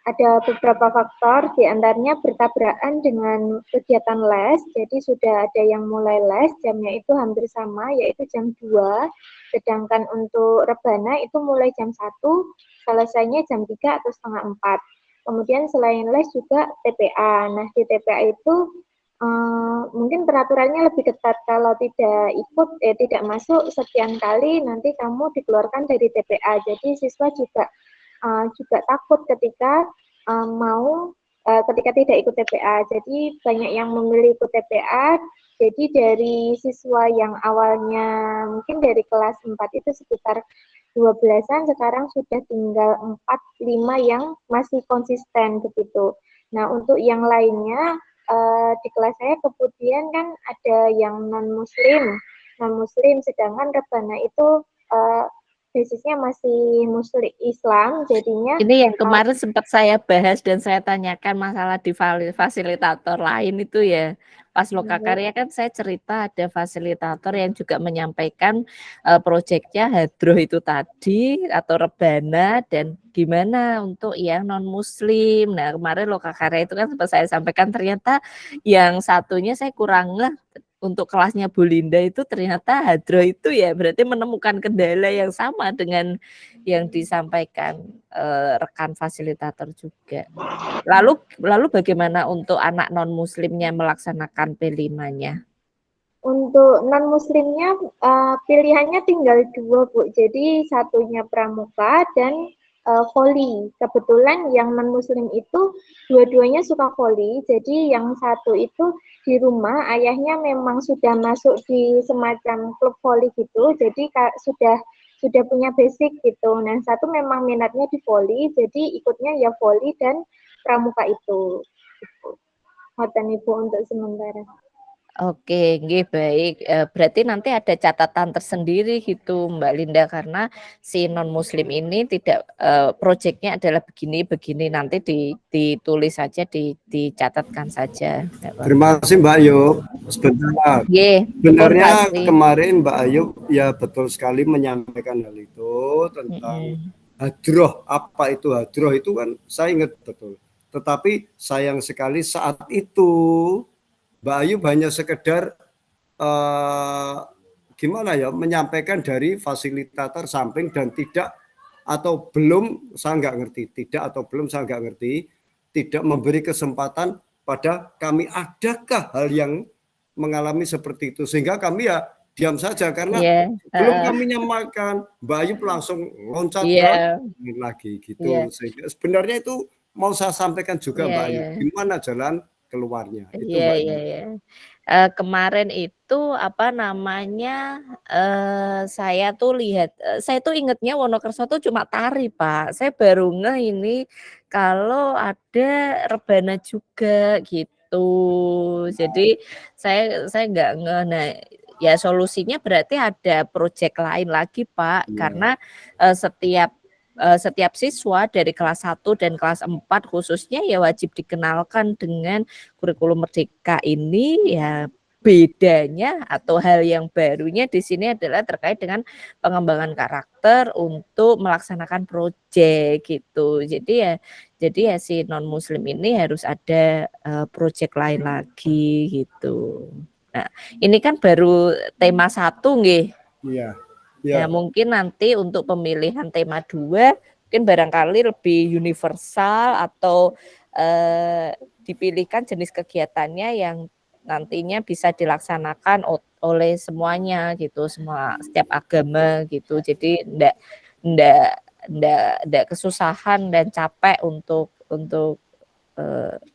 ada beberapa faktor, diantaranya bertabrakan dengan kegiatan les, jadi sudah ada yang mulai les, jamnya itu hampir sama, yaitu jam 2, sedangkan untuk rebana itu mulai jam 1, selesainya jam 3 atau setengah 4. Kemudian selain les juga TPA. Nah di TPA itu mungkin peraturannya lebih ketat, kalau tidak masuk sekian kali nanti kamu dikeluarkan dari TPA. Jadi siswa juga takut ketika ketika tidak ikut TPA. Jadi banyak yang memilih ikut TPA. Jadi dari siswa yang awalnya mungkin dari kelas 4 itu sekitar 12-an, sekarang sudah tinggal 4-5 yang masih konsisten begitu. Nah untuk yang lainnya di kelas saya kemudian kan ada yang non-muslim, sedangkan rebana itu basisnya masih Muslim Islam, jadinya ini yang kemarin sempat saya bahas dan saya tanyakan masalah di fasilitator lain itu ya. Pas Lokakarya kan saya cerita ada fasilitator yang juga menyampaikan proyeknya hadroh itu tadi atau rebana dan gimana untuk yang non muslim. Nah kemarin Lokakarya itu kan sempat saya sampaikan ternyata yang satunya saya kurang untuk kelasnya Bu Linda itu ternyata hadroh itu ya berarti menemukan kendala yang sama dengan yang disampaikan rekan fasilitator juga. Lalu bagaimana untuk anak non muslimnya melaksanakan P5-nya? Untuk non muslimnya pilihannya tinggal 2 Bu. Jadi satunya pramuka dan voli. Kebetulan yang non muslim itu dua-duanya suka voli. Jadi yang satu itu di rumah ayahnya memang sudah masuk di semacam klub voli gitu. Jadi sudah punya basic gitu. Nah, satu memang minatnya di voli, jadi ikutnya ya voli dan pramuka itu. Ngoten Ibu untuk sementara. Oke, nggih baik. Berarti nanti ada catatan tersendiri gitu Mbak Linda, karena si non muslim ini tidak proyeknya adalah begini nanti ditulis saja, dicatatkan saja. Terima kasih Mbak Ayu. Sebentar. Sebenarnya kemarin Mbak Ayu ya betul sekali menyampaikan hal itu tentang hadroh. Apa itu hadroh itu kan saya ingat betul. Tetapi sayang sekali saat itu Mbak Ayu hanya sekedar gimana ya menyampaikan dari fasilitator samping dan tidak atau belum saya nggak ngerti tidak memberi kesempatan pada kami adakah hal yang mengalami seperti itu sehingga kami ya diam saja karena Iya, belum heeh, kami makan, Mbak Ayub langsung loncat ke iya, main lagi iya, gitu. Sehingga sebenarnya itu mau saya sampaikan juga iya, Mbak Ayub, iya. gimana jalan keluarnya. Itu Iya, Mbak iya, Ayub. iya. Kemarin itu apa namanya? Saya tuh lihat, saya tuh ingetnya Wonokerso tuh cuma tari, Pak. Saya baru ngeh ini kalau ada rebana juga gitu. Jadi saya nggak ngeh. Nah, ya solusinya berarti ada proyek lain lagi, Pak. Iya, Karena setiap siswa dari kelas 1 dan kelas 4 khususnya ya wajib dikenalkan dengan kurikulum merdeka ini. Ya bedanya atau hal yang barunya di sini adalah terkait dengan pengembangan karakter untuk melaksanakan proyek gitu. Jadi ya si non muslim ini harus ada proyek lain lagi gitu. Nah, ini kan baru tema 1 nggih. iya, Ya iya. mungkin nanti untuk pemilihan tema 2 mungkin barangkali lebih universal atau dipilihkan jenis kegiatannya yang nantinya bisa dilaksanakan oleh semuanya gitu, setiap agama gitu. Jadi ndak kesusahan dan capek untuk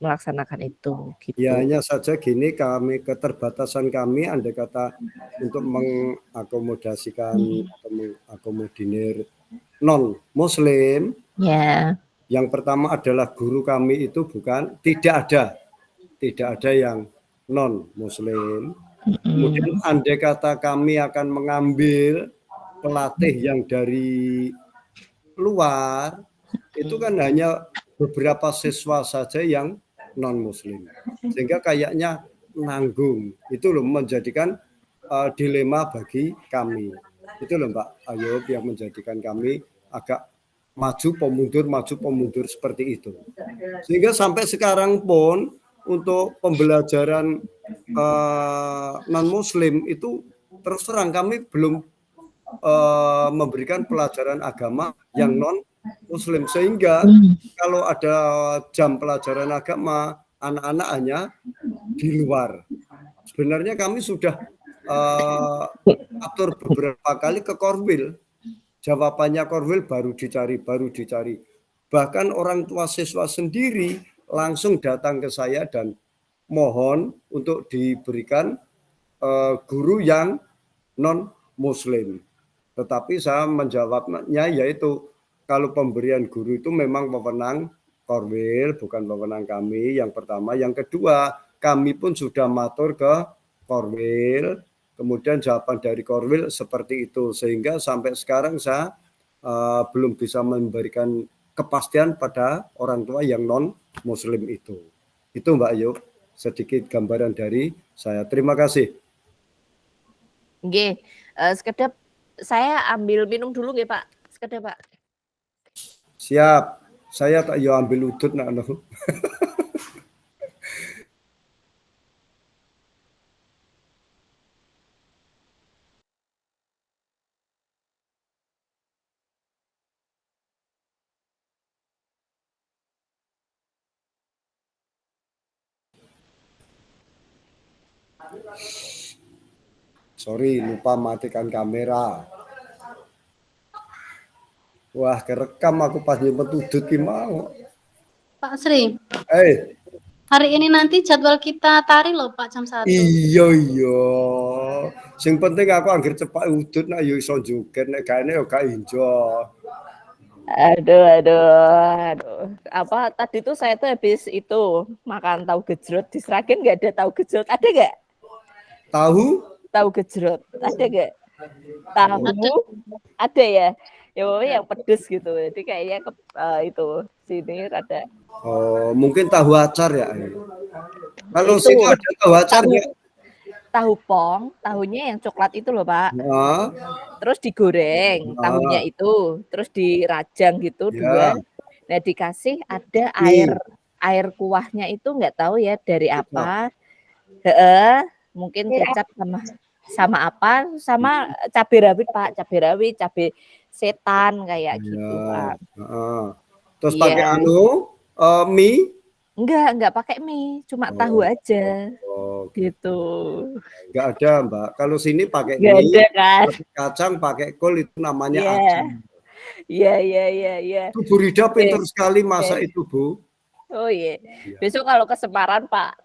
melaksanakan itu Ya gitu. hanya saja gini, keterbatasan kami andai kata untuk mengakomodasikan atau mengakomodir non muslim. Ya. Yang pertama adalah guru kami itu tidak ada yang non muslim. Kemudian andai kata kami akan mengambil pelatih yang dari luar, itu kan hanya beberapa siswa saja yang non muslim, sehingga kayaknya nanggung. Itu loh menjadikan dilema bagi kami. Itu loh Mbak Ayub yang menjadikan kami agak maju pemundur seperti itu. Sehingga sampai sekarang pun untuk pembelajaran non muslim itu terus terang kami belum memberikan pelajaran agama yang non muslim, sehingga kalau ada jam pelajaran agama anak-anak hanya di luar. Sebenarnya kami sudah atur beberapa kali ke Korwil, jawabannya Korwil baru dicari. Bahkan orang tua siswa sendiri langsung datang ke saya dan mohon untuk diberikan guru yang non muslim. Tetapi saya menjawabnya yaitu kalau pemberian guru itu memang wewenang Korwil, bukan wewenang kami. Yang pertama, yang kedua, kami pun sudah matur ke Korwil. Kemudian jawaban dari Korwil seperti itu, sehingga sampai sekarang saya belum bisa memberikan kepastian pada orang tua yang non muslim itu. Itu Mbak Ayub, sedikit gambaran dari saya. Terima kasih. Nggih, sekedap saya ambil minum dulu nggih, Pak. Sekedap, Pak. Siap. Saya tak yo ambil udut nak no. Sorry, lupa matikan kamera. Wah, kerekam aku pas nyimpen udut ki mau. Pak Sri, hari ini nanti jadwal kita tari loh Pak jam 1. Iya. Sing penting aku anggere cepak udut nak yo iso joget, nek gaene yo gak injo. Aduh. Apa tadi tuh saya tuh habis itu makan tahu gejrot di Sragen, nggak ada tahu gejrot, ada nggak? Tahu? Tahu gejrot, ada nggak? Tahu? Ada ya. Ya pokoknya yang pedes gitu. Jadi kayaknya itu sini ada. Oh, mungkin tahu acar ya. Kalau Itu situ ada tahu acar ya. tahu pong, tahunya yang coklat itu loh Pak. Nah, Terus digoreng tahunya itu, terus dirajang gitu ya. 2. Nah dikasih ada Mie. air kuahnya itu nggak tahu ya dari apa. Mungkin kecap sama apa, sama cabai rawit Pak, cabai rawit, cabai setan kayak gitu Pak. Terus Iya. pakai mie? Enggak pakai mie, cuma tahu aja. Oh Oh, gitu. nggak ada Mbak. Kalau sini pakai Nggak mie, ada kan? pakai kacang, pakai kol itu namanya Iya, aci. iya. Itu Bu Rida pintar Oke. sekali masak itu Bu. Oh iya. Iya. Besok kalau ke Semarang Pak,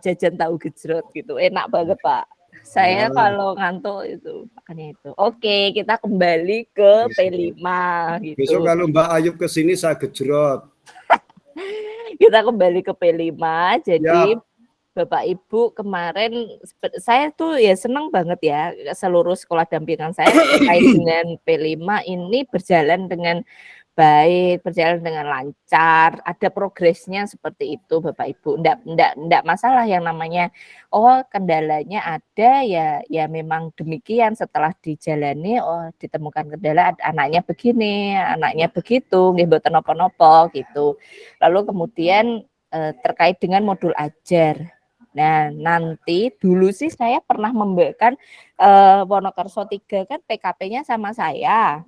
jajan tahu gejrot gitu. Enak banget Pak. Saya Nah, kalau ngantuk itu makanya itu. Oke, kita kembali ke P5 besok gitu. kalau Mbak Ayub ke sini saya gejrot. Kita kembali ke P5. Jadi Ya, Bapak Ibu kemarin saya tuh ya senang banget ya seluruh sekolah dampingan saya terkait dengan P5 ini berjalan dengan baik, berjalan dengan lancar, ada progresnya seperti itu Bapak Ibu. Enggak masalah yang namanya oh kendalanya ada ya memang demikian setelah dijalani oh ditemukan kendala anaknya begini, anaknya begitu, nggih mboten napa-napa gitu. Lalu kemudian terkait dengan modul ajar. Nah, nanti dulu sih saya pernah membawakan Wonokerso 3 kan PKP-nya sama saya.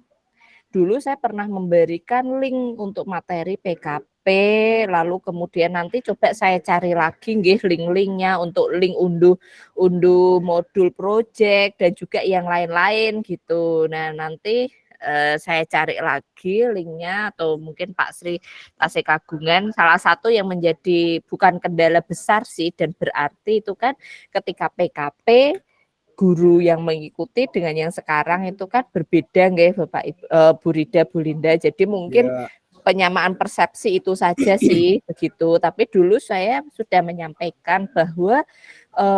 Dulu saya pernah memberikan link untuk materi PKP, lalu kemudian nanti coba saya cari lagi nggih link-linknya untuk link unduh modul project dan juga yang lain-lain gitu. Nah, nanti saya cari lagi linknya atau mungkin Pak Sri Tasik Kagungan salah satu yang menjadi bukan kendala besar sih dan berarti itu kan ketika PKP guru yang mengikuti dengan yang sekarang itu kan berbeda nggih Bapak Ibu, Bu Rida, Bu Linda. Jadi mungkin ya, penyamaan persepsi itu saja sih begitu. Tapi dulu saya sudah menyampaikan bahwa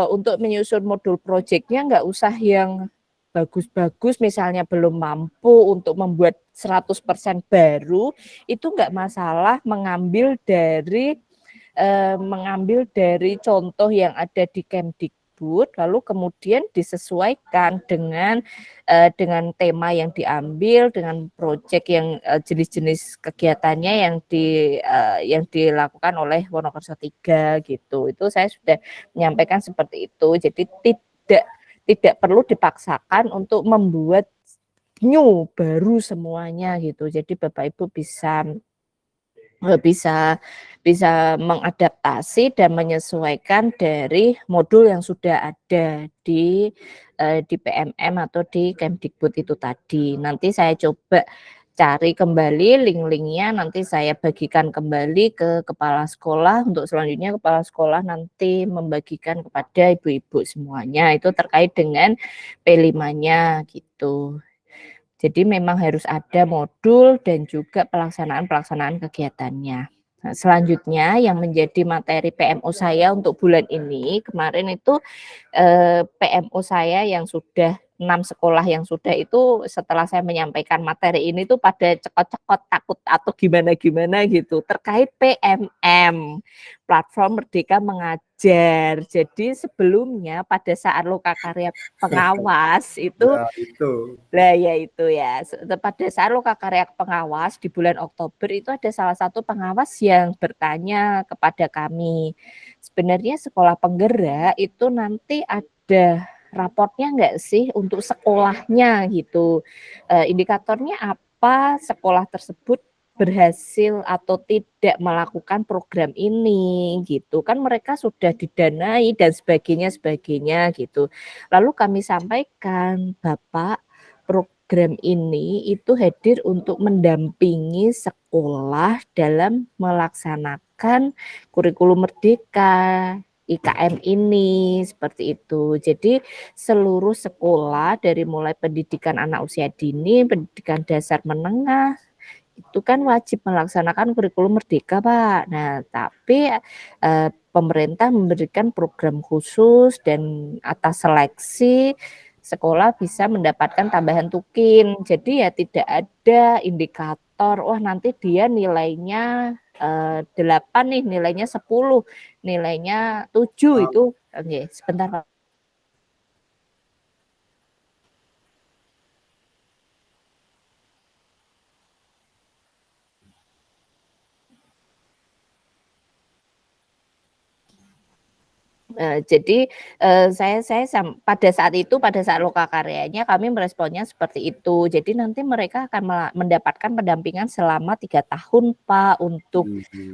untuk menyusun modul proyeknya nggak usah yang bagus-bagus misalnya belum mampu untuk membuat 100% baru itu nggak masalah mengambil dari contoh yang ada di Kemdikbud lalu kemudian disesuaikan dengan tema yang diambil dengan proyek yang jenis-jenis kegiatannya yang dilakukan oleh Wonokerso 3 gitu. Itu saya sudah menyampaikan seperti itu. Jadi tidak perlu dipaksakan untuk membuat new baru semuanya gitu. Jadi Bapak Ibu bisa bisa mengadaptasi dan menyesuaikan dari modul yang sudah ada di PMM atau di Kemdikbud itu tadi. Nanti saya coba cari kembali link-linknya, nanti saya bagikan kembali ke kepala sekolah, untuk selanjutnya kepala sekolah nanti membagikan kepada ibu-ibu semuanya, itu terkait dengan P5-nya gitu. Jadi memang harus ada modul dan juga pelaksanaan kegiatannya. Nah, selanjutnya yang menjadi materi PMO saya untuk bulan ini, kemarin itu PMO saya yang sudah 6 sekolah yang sudah itu setelah saya menyampaikan materi ini tuh pada cekot-cekot takut atau gimana-gimana gitu terkait PMM, Platform Merdeka Mengajar. Jadi sebelumnya pada saat lokakarya pengawas itu ya itu. lah ya itu ya. Pada saat lokakarya pengawas di bulan Oktober itu ada salah satu pengawas yang bertanya kepada kami, sebenarnya sekolah penggerak itu nanti ada raportnya enggak sih untuk sekolahnya gitu. Indikatornya apa sekolah tersebut berhasil atau tidak melakukan program ini gitu. Kan mereka sudah didanai dan sebagainya gitu. Lalu kami sampaikan, Bapak program ini itu hadir untuk mendampingi sekolah dalam melaksanakan kurikulum merdeka IKM ini seperti itu. Jadi seluruh sekolah dari mulai pendidikan anak usia dini, pendidikan dasar menengah itu kan wajib melaksanakan kurikulum merdeka, Pak. Nah, tapi pemerintah memberikan program khusus dan atas seleksi sekolah bisa mendapatkan tambahan tukin. Jadi ya tidak ada indikator, wah nanti dia nilainya 8 nih, nilainya 10, nilainya 7 itu. Oke, sebentar Pak. Jadi pada saat lokakaryanya kami meresponnya seperti itu. Jadi nanti mereka akan mendapatkan pendampingan selama 3 tahun, Pak,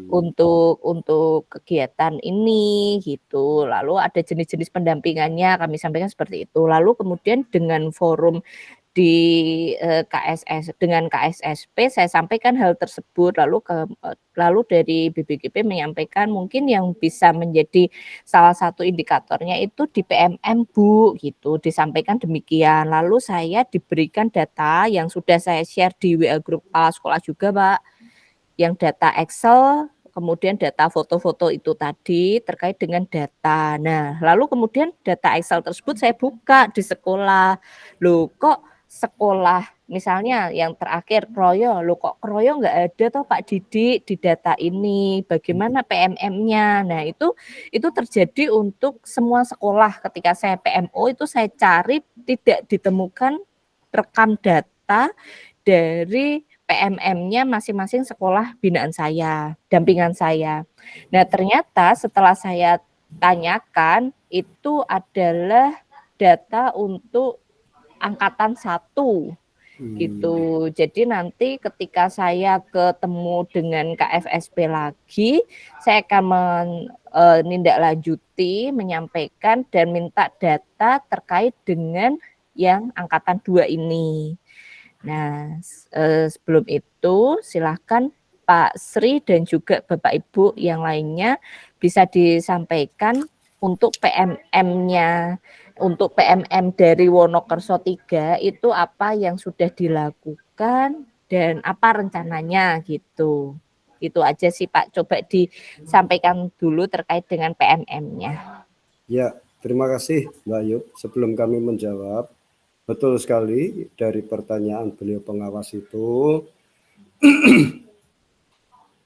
untuk kegiatan ini gitu. Lalu ada jenis-jenis pendampingannya kami sampaikan seperti itu. Lalu kemudian dengan forum di dengan KSSP saya sampaikan hal tersebut, lalu dari BBGP menyampaikan mungkin yang bisa menjadi salah satu indikatornya itu di PMM, Bu, gitu, disampaikan demikian. Lalu saya diberikan data yang sudah saya share di WA grup kepala sekolah juga, Pak, yang data Excel, kemudian data foto-foto itu tadi terkait dengan data. Nah, lalu kemudian data Excel tersebut saya buka di sekolah. Loh, kok sekolah misalnya yang terakhir Kroyo, loh kok Kroyo nggak ada toh Pak Didik di data ini, bagaimana PMM-nya? Nah, itu terjadi untuk semua sekolah. Ketika saya PMO itu saya cari tidak ditemukan rekam data dari PMM-nya masing-masing sekolah binaan saya, dampingan saya. Nah, ternyata setelah saya tanyakan itu adalah data untuk angkatan 1 gitu. Jadi nanti ketika saya ketemu dengan KFSP lagi, saya akan menindaklanjuti, menyampaikan dan minta data terkait dengan yang angkatan 2 ini. Nah, sebelum itu silahkan Pak Sri dan juga Bapak Ibu yang lainnya bisa disampaikan untuk PMM-nya. Untuk PMM dari Wonokerso 3 itu apa yang sudah dilakukan dan apa rencananya gitu. Itu aja sih Pak, coba disampaikan dulu terkait dengan PMM-nya. Ya, terima kasih Mbak Yub. Sebelum kami menjawab, betul sekali dari pertanyaan beliau pengawas itu,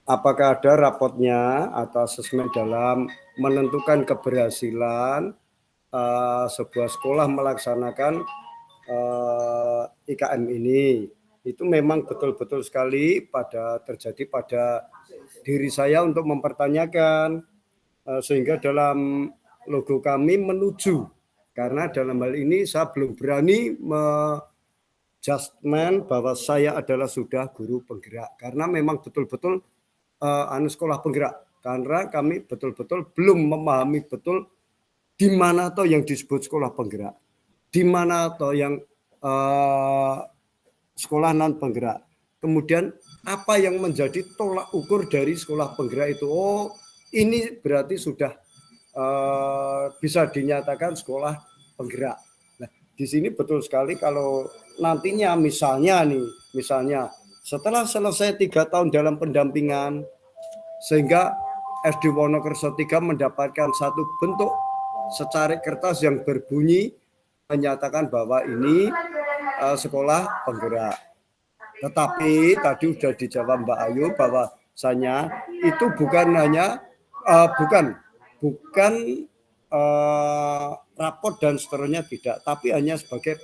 apakah ada rapotnya atau asesmen dalam menentukan keberhasilan sebuah sekolah melaksanakan IKM ini. Itu memang betul-betul sekali terjadi pada diri saya untuk mempertanyakan, sehingga dalam logo kami menuju, karena dalam hal ini saya belum berani adjustment bahwa saya adalah sudah guru penggerak, karena memang betul-betul sekolah penggerak, karena kami betul-betul belum memahami betul di mana toh yang disebut sekolah penggerak, di mana toh yang sekolah non penggerak, kemudian apa yang menjadi tolak ukur dari sekolah penggerak itu. Oh, ini berarti sudah bisa dinyatakan sekolah penggerak. Nah, di sini betul sekali kalau nantinya misalnya setelah selesai 3 tahun dalam pendampingan, sehingga SD Wonokerso 3 mendapatkan satu bentuk secarik kertas yang berbunyi menyatakan bahwa ini sekolah penggerak. Tetapi tadi sudah dijawab Mbak Ayu bahwasanya itu bukan hanya bukan raport dan seterusnya, tidak, tapi hanya sebagai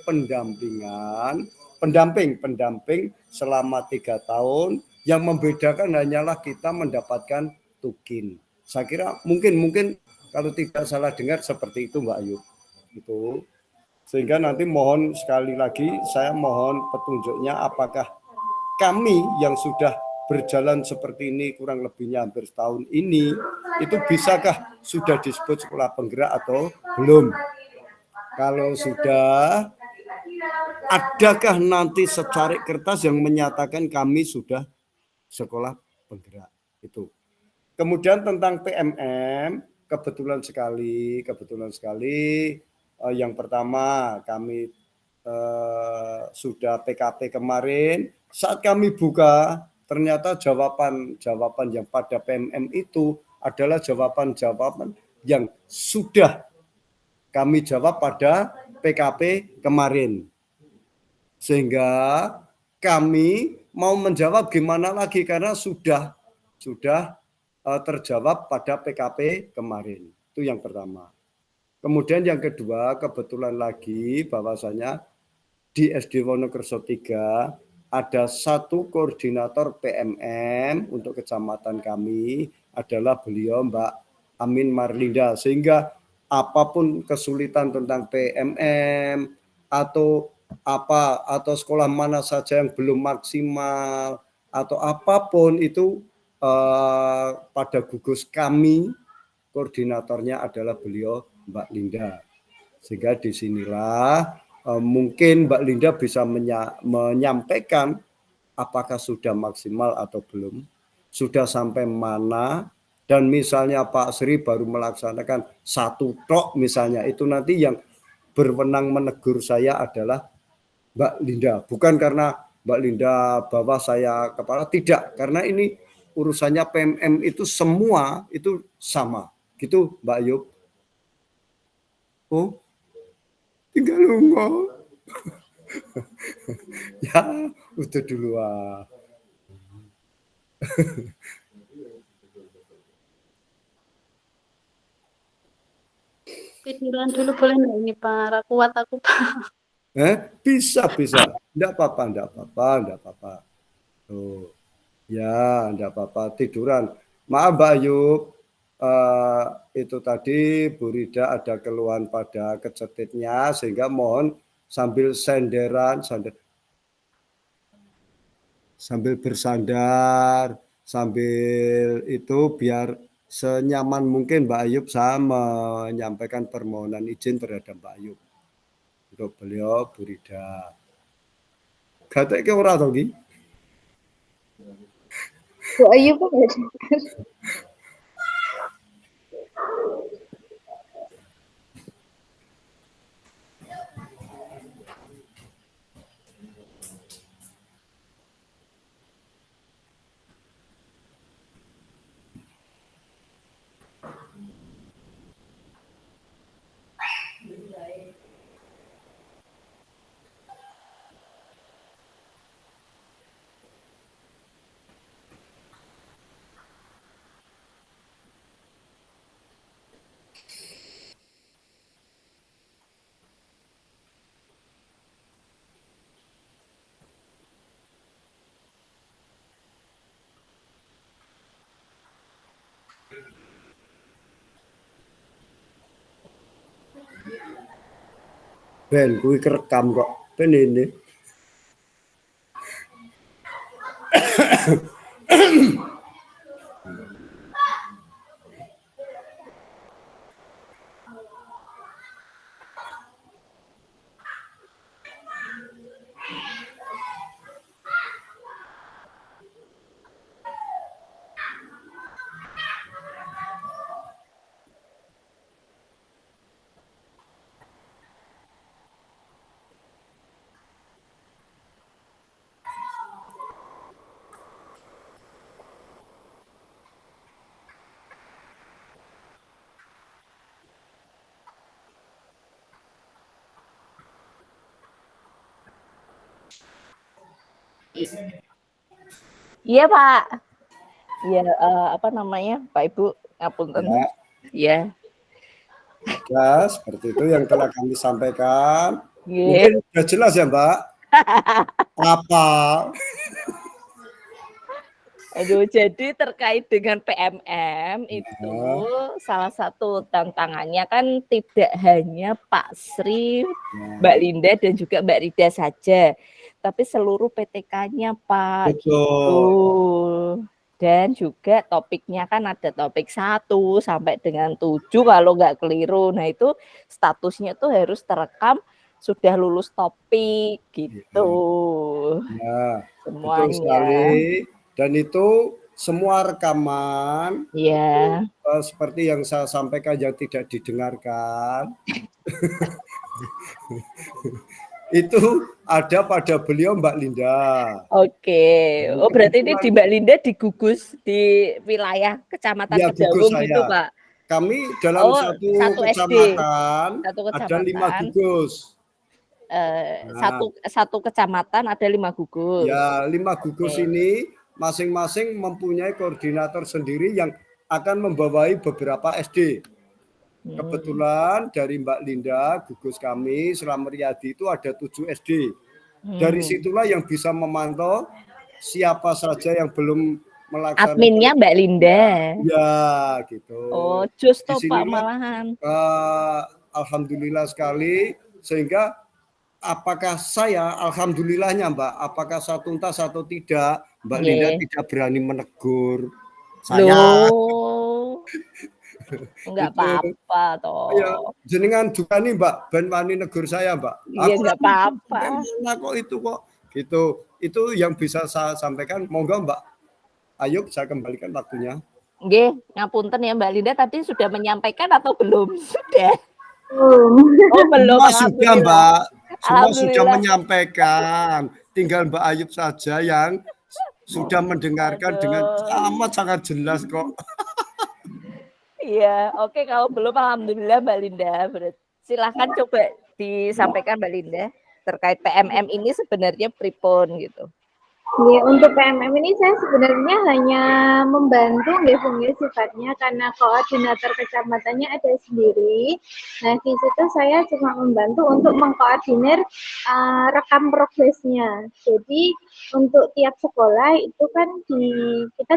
pendamping selama 3 tahun. Yang membedakan hanyalah kita mendapatkan tukin. Saya kira mungkin kalau tidak salah dengar seperti itu Mbak Ayu. Itu. Sehingga nanti mohon sekali lagi saya mohon petunjuknya, apakah kami yang sudah berjalan seperti ini kurang lebihnya hampir setahun ini, itu bisakah sudah disebut sekolah penggerak atau belum? Kalau sudah, adakah nanti secarik kertas yang menyatakan kami sudah sekolah penggerak? Itu. Kemudian tentang PMM, kebetulan sekali yang pertama kami sudah PKP kemarin, saat kami buka ternyata jawaban yang pada PMM itu adalah jawaban yang sudah kami jawab pada PKP kemarin. Sehingga kami mau menjawab gimana lagi karena sudah terjawab pada PKP kemarin. Itu yang pertama. Kemudian yang kedua, kebetulan lagi bahwasanya di SD Wonokerso 3 ada satu koordinator PMM untuk kecamatan kami, adalah beliau Mbak Amin Marlinda, sehingga apapun kesulitan tentang PMM atau atau sekolah mana saja yang belum maksimal atau apapun itu pada gugus kami, koordinatornya adalah beliau Mbak Linda. Sehingga disinilah mungkin Mbak Linda bisa menyampaikan apakah sudah maksimal atau belum, sudah sampai mana, dan misalnya Pak Sri baru melaksanakan 1 tok misalnya, itu nanti yang berwenang menegur saya adalah Mbak Linda. Bukan karena Mbak Linda bahwa saya kepala, tidak. Karena ini urusannya PMM itu semua itu sama. Gitu Mbak Yub. Oh, tinggal nunggu. Ya, udah duluan. Tiduran dulu boleh nggak ini Pak? Kuat aku Pak. Bisa. Enggak apa-apa. Tuh. Ya, enggak apa-apa. Tiduran. Maaf Mbak Ayub. Itu tadi Bu Rida ada keluhan pada kecetitnya, sehingga mohon sambil sambil bersandar, sambil itu biar senyaman mungkin Mbak Ayub saya menyampaikan permohonan izin terhadap Mbak Ayub. Untuk beliau Bu Rida. Gatek ke ora to iki? Bu Ayu kok nggak dengar? Ben, kuwi kerekam kok. Ben ini. Iya Pak. Ya apa namanya Pak Ibu ngapunten. Ya. Ya, seperti itu yang telah kami sampaikan. Yeah. Mungkin sudah jelas ya Mbak? Apa? Aduh, jadi terkait dengan PMM itu salah satu tantangannya kan tidak hanya Pak Sri, Mbak Linda dan juga Mbak Rida saja, tapi seluruh PTK-nya Pak. Betul. Gitu. Dan juga topiknya kan ada topik 1 sampai dengan 7 kalau nggak keliru. Nah itu statusnya tuh harus terekam sudah lulus topik gitu. Ya, semuanya. Betul sekali. Dan itu semua rekaman, ya. Seperti yang saya sampaikan yang tidak didengarkan, itu ada pada beliau Mbak Linda. Oke. Oh berarti ini di Mbak Linda di gugus di wilayah Kecamatan Ya, Kedawung gitu Pak? Kami dalam satu kecamatan ada 5 gugus. Satu kecamatan ada 5 gugus. Ya, 5 gugus ini masing-masing mempunyai koordinator sendiri yang akan membawai beberapa SD. Kebetulan dari Mbak Linda, gugus kami Selamat Riyadi itu ada 7 SD. Dari situlah yang bisa memantau siapa saja yang belum melaksanakan Adminnya Mbak Linda. ya gitu. Oh, just Di toh Pak sinilah, malahan. alhamdulillah sekali, sehingga apakah saya, alhamdulillahnya Mbak, apakah saya tuntas atau tidak, Mbak Linda Nggih. tidak berani menegur saya. Loh. Enggak Itu apa-apa ya toh. jenengan juga nih Mbak, ben wani negur saya Mbak. Iya enggak apa-apa. Mana kok itu kok gitu. Itu yang bisa saya sampaikan. Monggo Mbak Ayub, saya kembalikan waktunya. Nggih, ngapunten ya Mbak Linda tadi sudah menyampaikan atau belum? Sudah. Oh, Oh, belum. Semua sudah Mbak, semua sudah Alhamdulillah. menyampaikan. Tinggal Mbak Ayub saja yang sudah mendengarkan dengan Aduh. amat sangat jelas kok. Iya, oke kalau belum alhamdulillah Mbak Linda. Silahkan coba disampaikan Mbak Linda terkait PMM ini sebenarnya pripun gitu. ya, untuk PMM ini saya sebenarnya hanya membantu nggih Bung ya sifatnya karena koordinator kecamatannya ada sendiri. Nah, di situ saya cuma membantu untuk mengkoordinir rekam progresnya. Jadi untuk tiap sekolah itu kan kita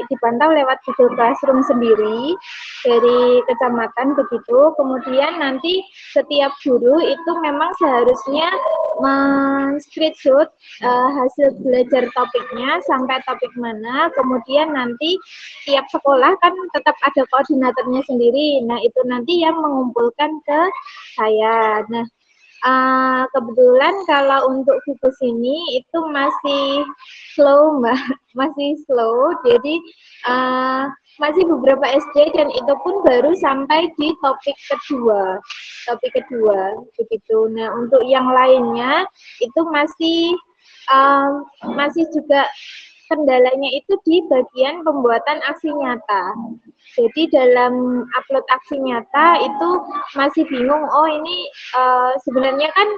dipantau lewat Google Classroom sendiri dari kecamatan begitu. Kemudian nanti setiap guru itu memang seharusnya men-screenshot hasil belajar topiknya sampai topik mana, kemudian nanti tiap sekolah kan tetap ada koordinatornya sendiri. Nah, itu nanti yang mengumpulkan ke saya. Nah, kebetulan kalau untuk Vigus ini itu masih slow, Mbak. Masih slow. Jadi masih beberapa SD dan itu pun baru sampai di topik kedua begitu. Nah, untuk yang lainnya itu masih juga kendalanya itu di bagian pembuatan aksi nyata. Jadi dalam upload aksi nyata itu masih bingung, oh ini sebenarnya kan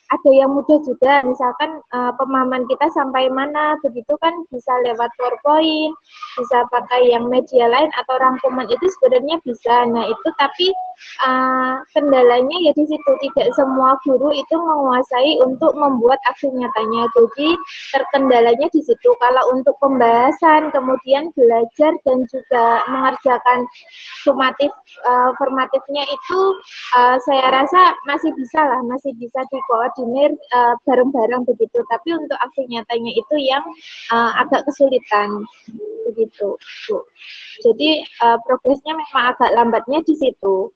ada yang mudah juga, misalkan pemahaman kita sampai mana, begitu kan bisa lewat PowerPoint, bisa pakai yang media lain atau rangkuman itu sebenarnya bisa. Nah itu tapi kendalanya ya di situ, tidak semua guru itu menguasai untuk membuat aksi nyatanya. Jadi terkendalanya di situ. Kalau untuk pembahasan, kemudian belajar dan juga mengerjakan formatifnya itu saya rasa masih bisa dikoordinir bareng-bareng begitu. Tapi untuk aksi nyatanya itu yang agak kesulitan begitu, Bu. Jadi progresnya memang agak lambatnya di situ.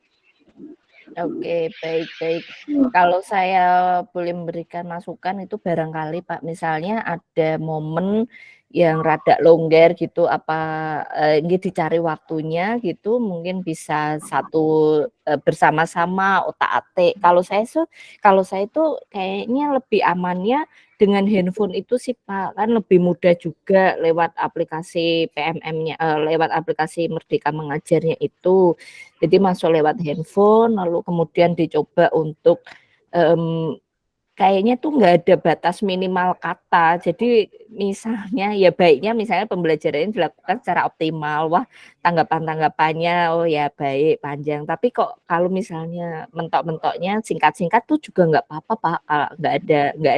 Oke, baik. Kalau saya boleh memberikan masukan itu barangkali Pak, misalnya ada momen yang rada longgar gitu, ini dicari waktunya gitu, mungkin bisa bersama-sama otak-atik. Kalau saya itu kayaknya lebih amannya dengan handphone itu sih Pak, kan lebih mudah juga lewat aplikasi PMM-nya, lewat aplikasi Merdeka Mengajarnya itu. Jadi masuk lewat handphone, lalu kemudian dicoba untuk kayaknya tuh nggak ada batas minimal kata. Jadi misalnya ya baiknya misalnya pembelajaran ini dilakukan secara optimal. Wah, tanggapan-tanggapannya oh ya baik, panjang. Tapi kok kalau misalnya mentok-mentoknya singkat-singkat tuh juga nggak apa-apa Pak. Nggak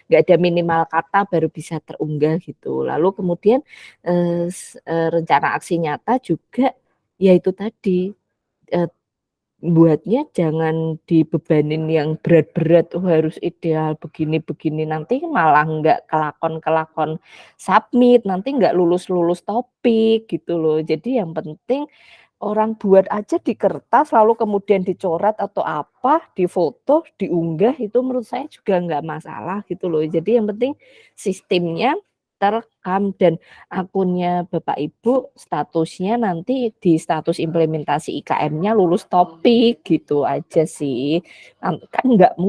ada minimal kata baru bisa terunggah gitu. Lalu kemudian rencana aksi nyata juga ya itu tadi buatnya jangan dibebanin yang berat-berat, harus ideal begini-begini, nanti malah nggak kelakon submit, nanti nggak lulus topik gitu loh. Jadi yang penting orang buat aja di kertas lalu kemudian dicoret atau apa, difoto, diunggah itu menurut saya juga nggak masalah gitu loh. Jadi yang penting sistemnya terekam dan akunnya Bapak Ibu statusnya nanti di status implementasi IKM-nya lulus topik gitu aja sih. Kan nggak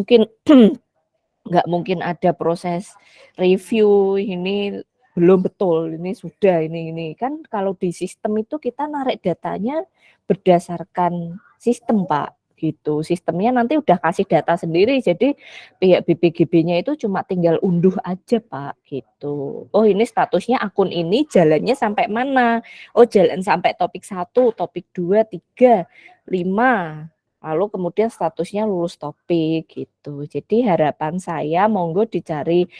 mungkin ada proses review ini belum betul, ini sudah, ini kan kalau di sistem itu kita narik datanya berdasarkan sistem Pak gitu. Sistemnya nanti udah kasih data sendiri, jadi pihak BPGB-nya itu cuma tinggal unduh aja Pak gitu. Oh ini statusnya akun ini jalannya sampai mana? Oh jalan sampai topik 1, topik 2, 3, 5. Lalu kemudian statusnya lulus topik gitu. Jadi harapan saya monggo dicari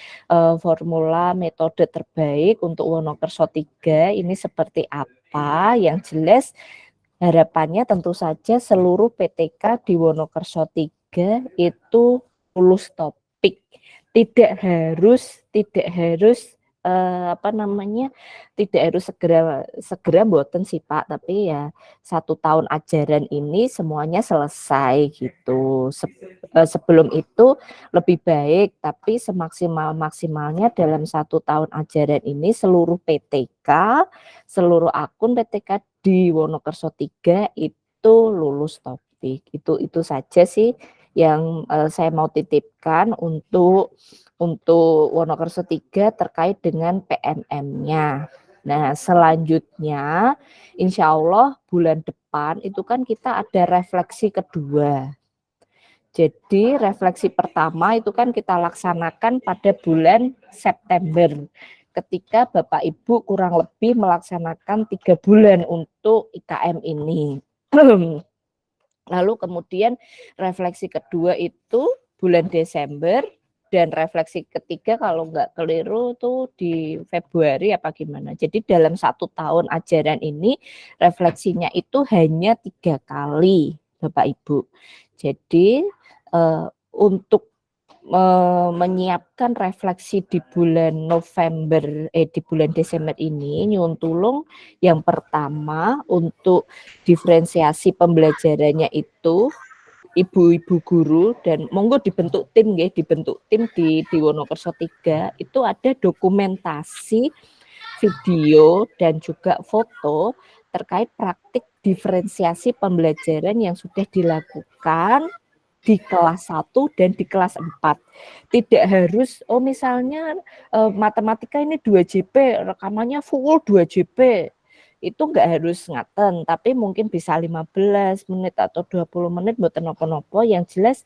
formula metode terbaik untuk Wonokerso 3 ini seperti apa. Yang jelas harapannya tentu saja seluruh PTK di Wonokerso 3 itu lulus topik. Tidak harus tidak harus segera mboten sih Pak, tapi ya 1 tahun ajaran ini semuanya selesai gitu. Sebelum itu lebih baik, tapi semaksimal-maksimalnya dalam 1 tahun ajaran ini seluruh PTK, seluruh akun PTK di Wonokerso 3 itu lulus topik. Itu saja sih yang saya mau titipkan untuk Wonokerso 3 terkait dengan PNM-nya. Nah, selanjutnya insya Allah bulan depan itu kan kita ada refleksi kedua. Jadi refleksi pertama itu kan kita laksanakan pada bulan September. Ketika Bapak Ibu kurang lebih melaksanakan 3 bulan untuk IKM ini. Lalu kemudian refleksi kedua itu bulan Desember, dan refleksi ketiga kalau nggak keliru tuh di Februari apa gimana. Jadi dalam 1 tahun ajaran ini refleksinya itu hanya 3 kali Bapak Ibu. Jadi untuk menyiapkan refleksi di bulan di bulan Desember ini nyuwun tulung yang pertama untuk diferensiasi pembelajarannya itu ibu-ibu guru, dan monggo dibentuk tim di Wonokerso 3 itu ada dokumentasi video dan juga foto terkait praktik diferensiasi pembelajaran yang sudah dilakukan di kelas 1 dan di kelas 4. Tidak harus misalnya matematika ini 2 JP, rekamannya full 2 JP. Itu enggak harus ngaten, tapi mungkin bisa 15 menit atau 20 menit mboten napa-napa, yang jelas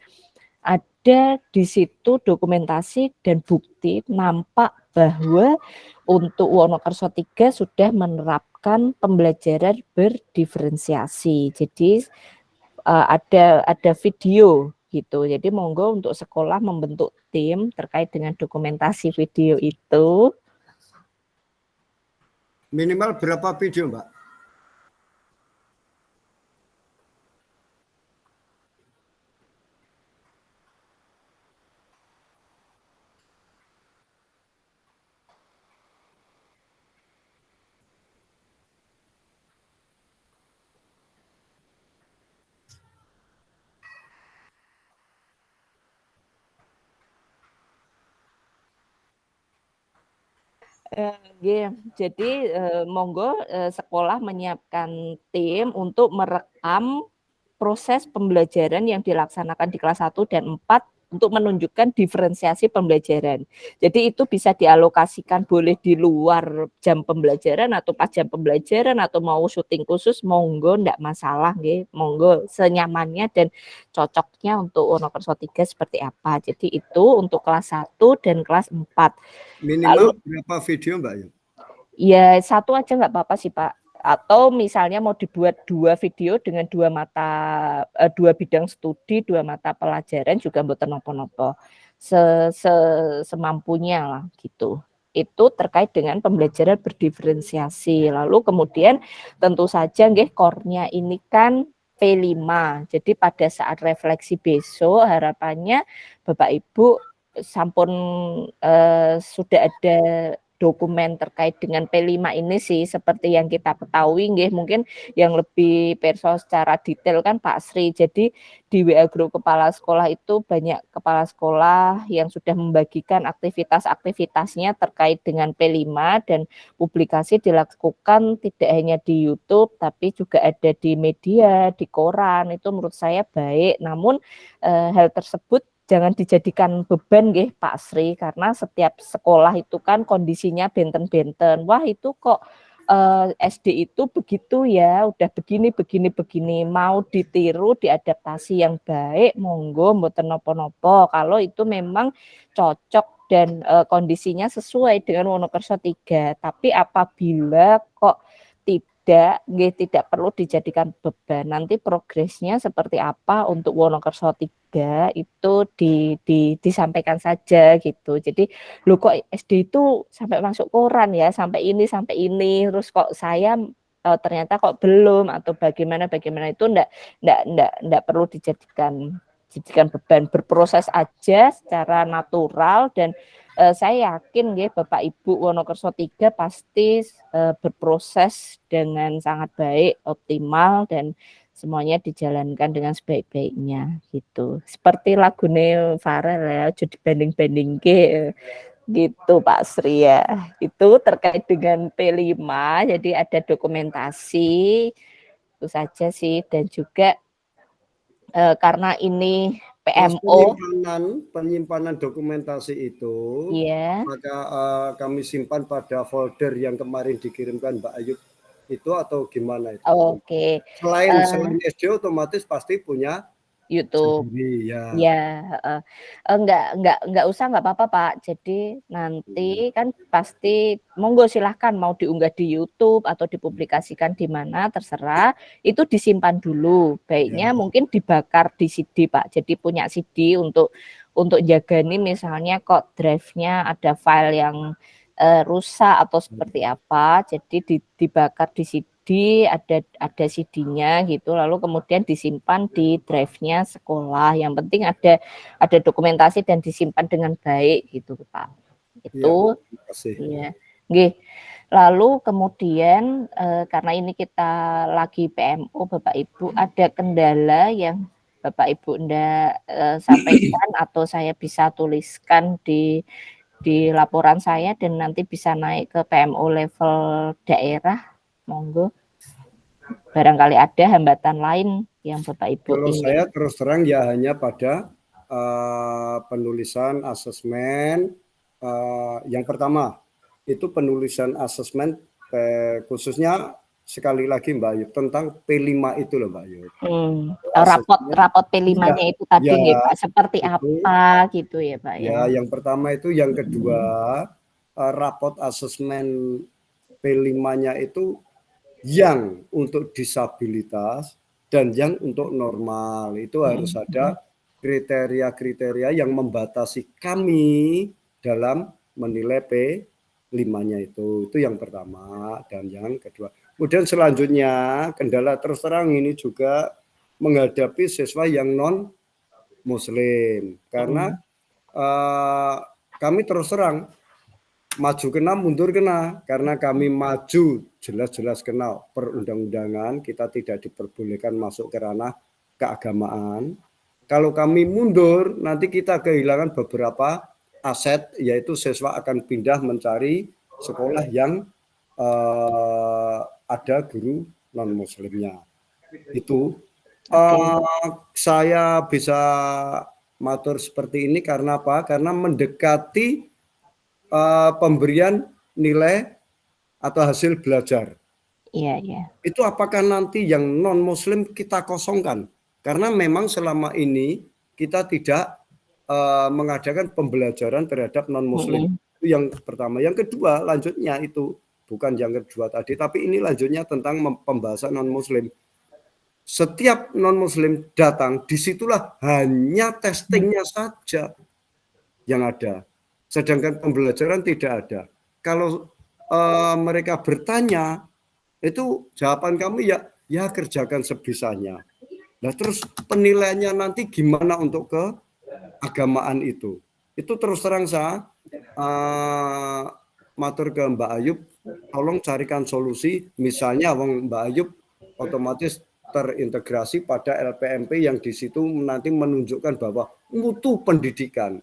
ada di situ dokumentasi dan bukti nampak bahwa untuk Wonokerso 3 sudah menerapkan pembelajaran berdiferensiasi. Jadi ada video gitu. Jadi monggo untuk sekolah membentuk tim terkait dengan dokumentasi video itu. Minimal berapa video, Mbak? Jadi monggo sekolah menyiapkan tim untuk merekam proses pembelajaran yang dilaksanakan di kelas 1 dan 4 untuk menunjukkan diferensiasi pembelajaran. Jadi itu bisa dialokasikan boleh di luar jam pembelajaran atau pas jam pembelajaran, atau mau syuting khusus monggo, enggak masalah nggih. Monggo senyamannya dan cocoknya untuk Wonokerso 3 seperti apa. Jadi itu untuk kelas 1 dan kelas 4. Minimal berapa video, Mbak? Ya 1 aja nggak apa-apa sih Pak. Atau misalnya mau dibuat 2 video dengan 2 bidang studi, 2 mata pelajaran juga mboten napa-napa. Semampunya lah gitu. Itu terkait dengan pembelajaran berdiferensiasi. Lalu kemudian tentu saja nggih core-nya ini kan P5. Jadi pada saat refleksi besok harapannya Bapak Ibu sampun sudah ada dokumen terkait dengan P5 ini sih, seperti yang kita ketahui nggih, mungkin yang lebih perso secara detail kan Pak Sri. Jadi di WA Group Kepala Sekolah itu banyak kepala sekolah yang sudah membagikan aktivitas-aktivitasnya terkait dengan P5, dan publikasi dilakukan tidak hanya di YouTube tapi juga ada di media, di koran. Itu menurut saya baik. Namun hal tersebut jangan dijadikan beban nggih Pak Sri, karena setiap sekolah itu kan kondisinya benten-benten. Wah itu kok SD itu begitu ya, udah begini, mau ditiru, diadaptasi yang baik, monggo mboten napa-napa. Kalau itu memang cocok dan kondisinya sesuai dengan Wonokerso 3. Tapi apabila kok tidak perlu dijadikan beban. Nanti progresnya seperti apa untuk Wonokerso 3 itu disampaikan saja gitu. Jadi lu kok SD itu sampai masuk koran ya, sampai ini, terus kok saya ternyata kok belum atau bagaimana itu enggak perlu dijadikan beban, berproses aja secara natural dan saya yakin ya Bapak Ibu Wonokerso 3 pasti berproses dengan sangat baik, optimal dan semuanya dijalankan dengan sebaik-baiknya gitu. Seperti lagune Farel ya, jadi banding-banding gitu Pak Sri ya. Itu terkait dengan P5, jadi ada dokumentasi itu saja sih dan juga karena ini Terus PMO penyimpanan dokumentasi itu, iya. maka kami simpan pada folder yang kemarin dikirimkan Mbak Ayub itu atau gimana itu? Oke. Selain SD otomatis pasti punya YouTube. sendiri ya. Ya, enggak usah, enggak apa-apa Pak. Jadi nanti kan pasti monggo silahkan mau diunggah di YouTube atau dipublikasikan di mana terserah. Itu disimpan dulu. Baiknya mungkin dibakar di CD Pak. Jadi punya CD untuk jaga nih misalnya kok drive-nya ada file yang rusak atau seperti apa. Jadi dibakar di CD. Ada CD-nya gitu, lalu kemudian disimpan di drive-nya sekolah. Yang penting ada dokumentasi dan disimpan dengan baik gitu, Pak. Itu ya. Nggih. Lalu kemudian karena ini kita lagi PMO Bapak Ibu, ada kendala yang Bapak Ibu ndak sampaikan atau saya bisa tuliskan di laporan saya dan nanti bisa naik ke PMO level daerah. Monggo, barangkali ada hambatan lain yang Bapak Ibu Kalau ingin. saya terus terang ya hanya pada penulisan asesmen yang pertama itu penulisan asesmen khususnya sekali lagi Mbak Ayub tentang P5 itu loh Mbak Ayub. Rapot P5-nya itu tadi ya, Pak, seperti itu, apa gitu ya Pak ya. Yang pertama itu, yang kedua rapot asesmen P5-nya itu yang untuk disabilitas dan yang untuk normal. Itu harus ada kriteria-kriteria yang membatasi kami dalam menilai P5-nya itu. Itu yang pertama dan yang kedua. Kemudian selanjutnya kendala terus terang ini juga menghadapi siswa yang non Muslim karena kami terus terang maju kena mundur kena karena kami maju jelas-jelas kena perundang-undangan, kita tidak diperbolehkan masuk ke ranah keagamaan. Kalau kami mundur nanti kita kehilangan beberapa aset, yaitu siswa akan pindah mencari sekolah yang ada guru non muslimnya. Itu saya bisa matur seperti ini karena apa? Karena mendekati pemberian nilai atau hasil belajar. Iya. Itu apakah nanti yang non muslim kita kosongkan? Karena memang selama ini kita tidak mengadakan pembelajaran terhadap non muslim. Itu yang pertama. Yang kedua lanjutnya itu bukan yang kedua tadi, tapi ini lanjutnya tentang pembahasan non muslim. Setiap non muslim datang, disitulah hanya testingnya saja yang ada. Sedangkan pembelajaran tidak ada. Kalau mereka bertanya, itu jawaban kami ya kerjakan sebisanya. Nah terus penilaiannya nanti gimana untuk keagamaan itu? Itu terus terang saya matur ke Mbak Ayub, tolong carikan solusi. Misalnya Mbak Ayub otomatis terintegrasi pada LPMP yang di situ nanti menunjukkan bahwa mutu pendidikan.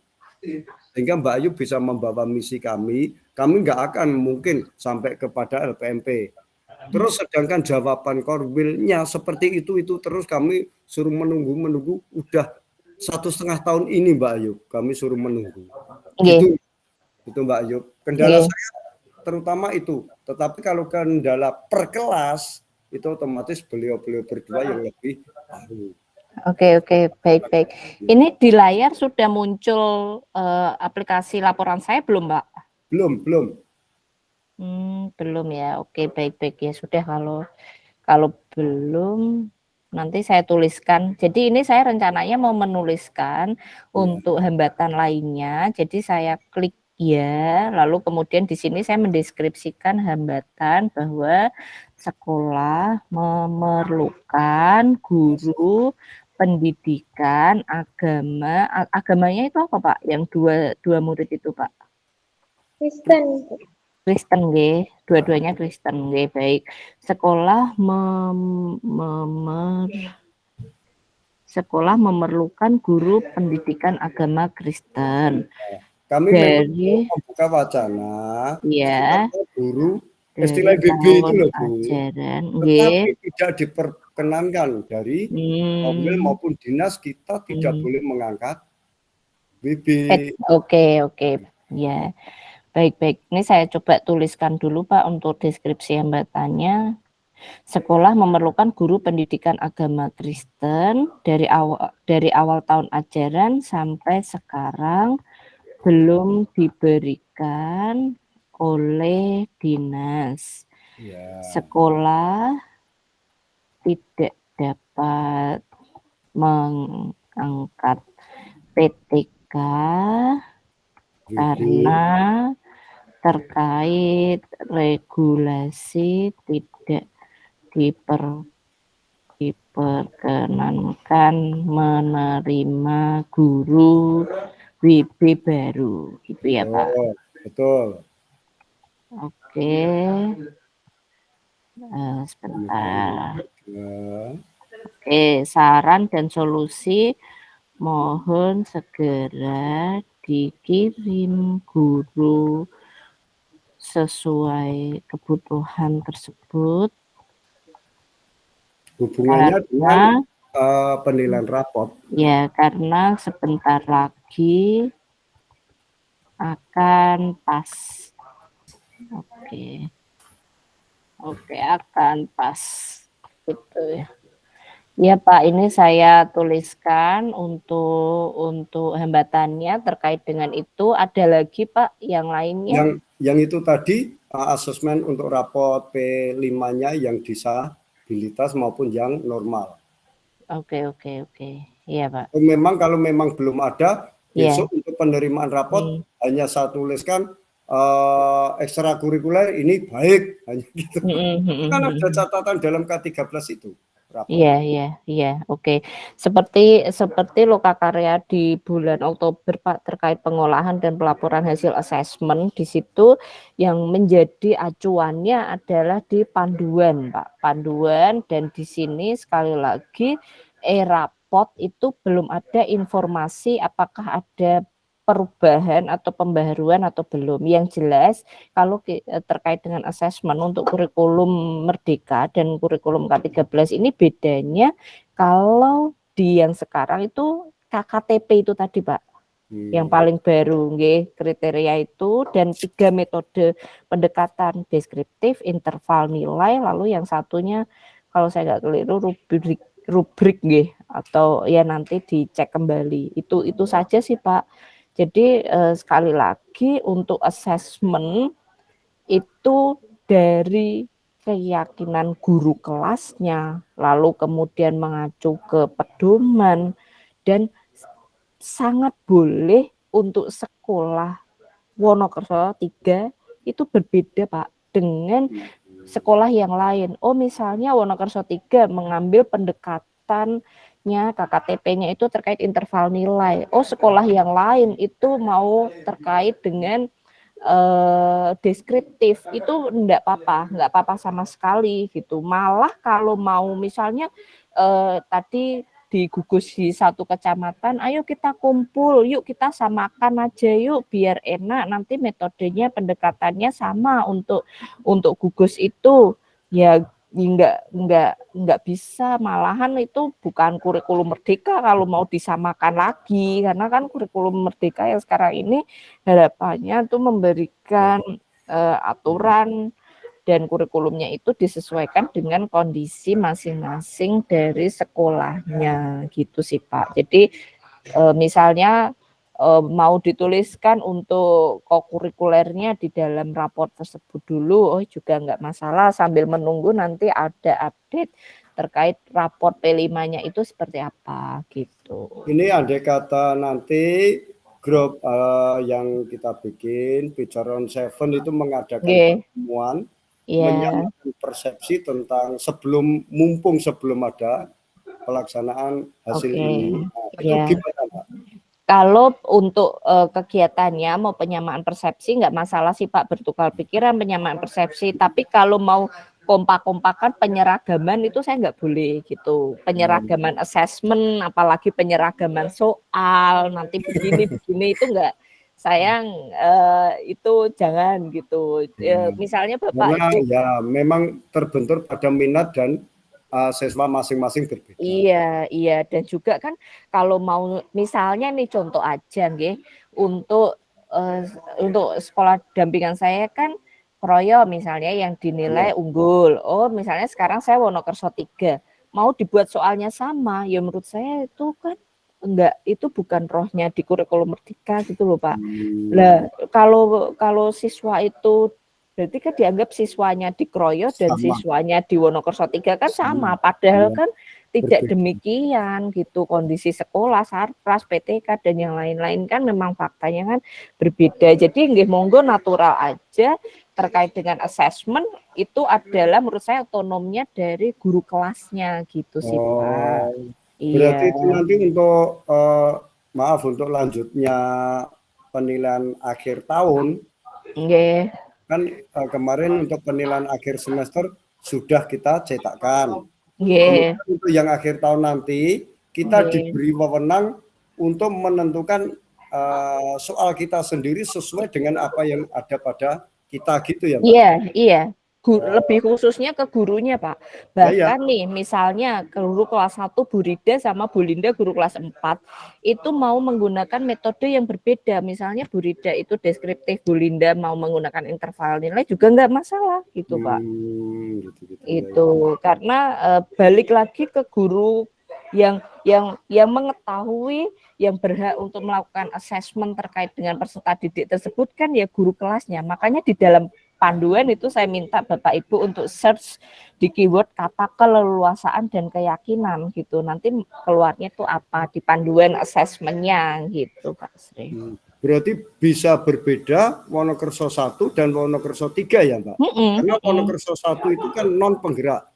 Sehingga Mbak Ayub bisa membawa misi kami nggak akan mungkin sampai kepada LPMP. Terus sedangkan jawaban Korwilnya seperti itu terus kami suruh menunggu udah 1,5 tahun ini Mbak Ayub, kami suruh menunggu. Itu Mbak Ayub. Kendala saya terutama itu. Tetapi kalau kendala per kelas itu otomatis beliau berdua yang lebih tahu. Oke, baik. Ini di layar sudah muncul aplikasi laporan saya belum, Mbak? Belum. belum ya. Oke, baik-baik ya sudah kalau belum nanti saya tuliskan. Jadi ini saya rencananya mau menuliskan untuk hambatan lainnya. Jadi saya klik ya, lalu kemudian di sini saya mendeskripsikan hambatan bahwa sekolah memerlukan guru pendidikan agama. Agamanya itu apa, Pak? Yang dua murid itu, Pak? Kristen. Kristen nggih, dua-duanya Kristen nggih, baik. Sekolah memerlukan guru pendidikan agama Kristen. Kami memang Dari membuka wacana ya guru dari istilah BB itu tahun loh Bu, ajaran tetapi nggih. tidak diperkenankan dari Komwil maupun dinas, kita tidak boleh mengangkat BB. Oke ya. Baik-baik, ini saya coba tuliskan dulu Pak untuk deskripsi hambatannya. Sekolah memerlukan guru pendidikan agama Kristen dari awal tahun ajaran sampai sekarang belum diberikan oleh dinas. Ya. Sekolah tidak dapat mengangkat PTK karena terkait regulasi tidak diperkenankan menerima guru WB baru, gitu ya Pak? Betul. Oke, sebentar. Oke, saran dan solusi mohon segera dikirim guru sesuai kebutuhan tersebut. Hubungannya dengan penilaian rapot. Ya, karena sebentar lagi akan pas. Oke, akan pas. Gitu ya. Ya Pak, ini saya tuliskan untuk hambatannya terkait dengan itu. Ada lagi Pak yang lainnya? Yang itu tadi asesmen untuk rapot P5-nya yang disabilitas maupun yang normal. Oke. Iya Pak. Memang kalau memang belum ada, besok untuk penerimaan rapot hanya saya tuliskan ekstrakurikuler ini baik, hanya gitu. Kan ada catatan dalam K13 itu. Iya, oke. Seperti lokakarya di bulan Oktober Pak terkait pengolahan dan pelaporan hasil asesmen, di situ yang menjadi acuannya adalah di panduan Pak. Panduan, dan di sini sekali lagi rapot itu belum ada informasi apakah ada perubahan atau pembaharuan atau belum. Yang jelas kalau terkait dengan asesmen untuk kurikulum Merdeka dan kurikulum K13 ini bedanya kalau di yang sekarang itu KKTP itu tadi Pak. Yang paling baru kriteria itu, dan 3 metode pendekatan deskriptif, interval nilai, lalu yang satunya kalau saya nggak keliru rubrik atau ya nanti dicek kembali. Itu saja sih Pak. Jadi sekali lagi untuk assessment itu dari keyakinan guru kelasnya, lalu kemudian mengacu ke pedoman, dan sangat boleh untuk sekolah Wonokerso 3 itu berbeda Pak dengan sekolah yang lain. Oh misalnya Wonokerso 3 mengambil pendekatan KKTP-nya itu terkait interval nilai. Oh sekolah yang lain itu mau terkait dengan deskriptif, itu enggak apa-apa sama sekali gitu. Malah kalau mau misalnya tadi di gugus di satu kecamatan, ayo kita kumpul, yuk kita samakan aja yuk biar enak, nanti metodenya pendekatannya sama untuk gugus itu. Ya enggak bisa, malahan itu bukan kurikulum Merdeka kalau mau disamakan lagi, karena kan kurikulum Merdeka yang sekarang ini harapannya tuh memberikan aturan dan kurikulumnya itu disesuaikan dengan kondisi masing-masing dari sekolahnya gitu sih Pak. Jadi misalnya mau dituliskan untuk kokurikulernya di dalam rapor tersebut dulu, oh juga nggak masalah sambil menunggu nanti ada update terkait rapor P5-nya itu seperti apa gitu. Ini andai kata nanti grup yang kita bikin, Bicaron Seven itu mengadakan pertemuan, menyamakan persepsi tentang mumpung sebelum ada pelaksanaan hasil ini. Nah, itu gimana, Pak? Kalau untuk kegiatannya mau penyamaan persepsi nggak masalah sih Pak, bertukar pikiran penyamaan persepsi, tapi kalau mau kompak-kompakan penyeragaman itu saya nggak boleh gitu, penyeragaman assessment apalagi penyeragaman soal nanti begini itu nggak, sayang itu jangan gitu. Misalnya Bapak karena Ibu ya memang terbentur pada minat dan siswa masing-masing berbeda. Iya dan juga kan kalau mau misalnya nih contoh aja nggih untuk sekolah dampingan saya kan Kroyo misalnya yang dinilai unggul. Oh, misalnya sekarang saya Wonokerso 3. Mau dibuat soalnya sama, ya menurut saya itu kan enggak, itu bukan rohnya di kurikulum merdeka gitu loh, Pak. Lah, kalau siswa itu berarti kan dianggap siswanya di Kroyo dan siswanya di Wonokerso 3 kan sama, padahal kan tidak demikian gitu, kondisi sekolah, sarpras, PTK dan yang lain-lain kan memang faktanya kan berbeda. Jadi nggih monggo natural aja terkait dengan assessment itu adalah menurut saya otonomnya dari guru kelasnya gitu sih Pak. Berarti itu nanti untuk maaf untuk lanjutnya penilaian akhir tahun. Kan kemarin untuk penilaian akhir semester sudah kita cetakkan. Untuk yang akhir tahun nanti kita diberi wewenang untuk menentukan soal kita sendiri sesuai dengan apa yang ada pada kita gitu ya Mbak? Iya. Lebih khususnya ke gurunya Pak. Bahkan nih misalnya guru kelas 1 Bu Rida sama Bu Linda guru kelas 4 itu mau menggunakan metode yang berbeda. Misalnya Bu Rida itu deskriptif, Bu Linda mau menggunakan interval nilai juga nggak masalah gitu Pak. Itu karena balik lagi ke guru yang mengetahui, yang berhak untuk melakukan assessment terkait dengan peserta didik tersebut kan ya guru kelasnya. Makanya di dalam panduan itu saya minta Bapak Ibu untuk search di keyword kata keleluasaan dan keyakinan gitu. Nanti keluarnya itu apa di panduan assessmentnya gitu Pak Sri. Berarti bisa berbeda Wonokerso 1 dan Wonokerso 3 ya Mbak? Karena Wonokerso 1 itu kan non penggerak.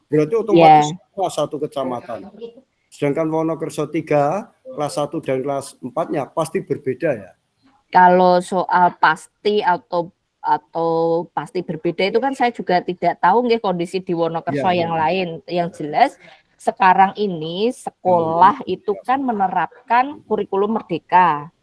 Berarti otomatis satu kecamatan. Sedangkan Wonokerso 3 kelas 1 dan kelas 4-nya pasti berbeda ya. Kalau soal pasti atau pasti berbeda itu kan saya juga tidak tahu nggih kondisi di Wonokerso yang lain. Yang jelas sekarang ini sekolah itu kan menerapkan kurikulum merdeka.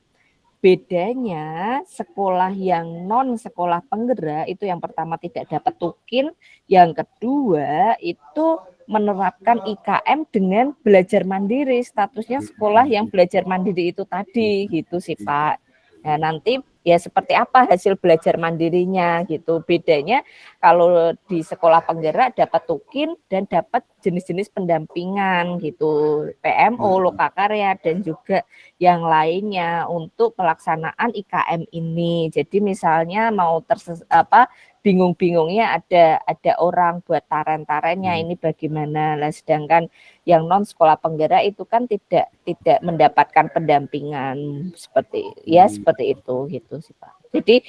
Bedanya sekolah yang non sekolah penggerak itu yang pertama tidak dapat tukin, yang kedua itu menerapkan IKM dengan belajar mandiri, statusnya sekolah yang belajar mandiri itu tadi gitu sih Pak. Nah, nanti ya seperti apa hasil belajar mandirinya gitu. Bedanya kalau di sekolah penggerak dapat tukin dan dapat jenis-jenis pendampingan gitu, PMO, lokakarya dan juga yang lainnya untuk pelaksanaan IKM ini. Jadi misalnya mau bingung-bingungnya ada orang buat taren-tarennya ini bagaimana. Lah sedangkan yang non sekolah penggerak itu kan tidak mendapatkan pendampingan seperti itu gitu sih Pak. Jadi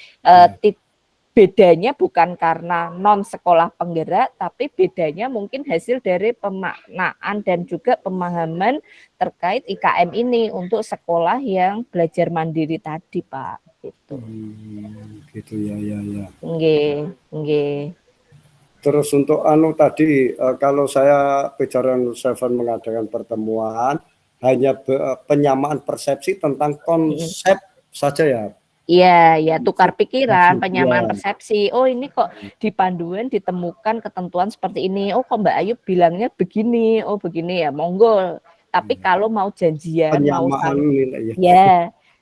bedanya bukan karena non sekolah penggerak, tapi bedanya mungkin hasil dari pemaknaan dan juga pemahaman terkait IKM ini untuk sekolah yang belajar mandiri tadi, Pak. Gitu. Gitu ya. Nggih. Terus untuk tadi kalau saya Bicaron Seven mengadakan pertemuan hanya penyamaan persepsi tentang konsep saja ya. Iya, tukar pikiran, penyamaan persepsi. Oh, ini kok di panduan ditemukan ketentuan seperti ini. Oh, kok Mbak Ayu bilangnya begini. Oh, begini ya, monggo. Tapi kalau mau janjian,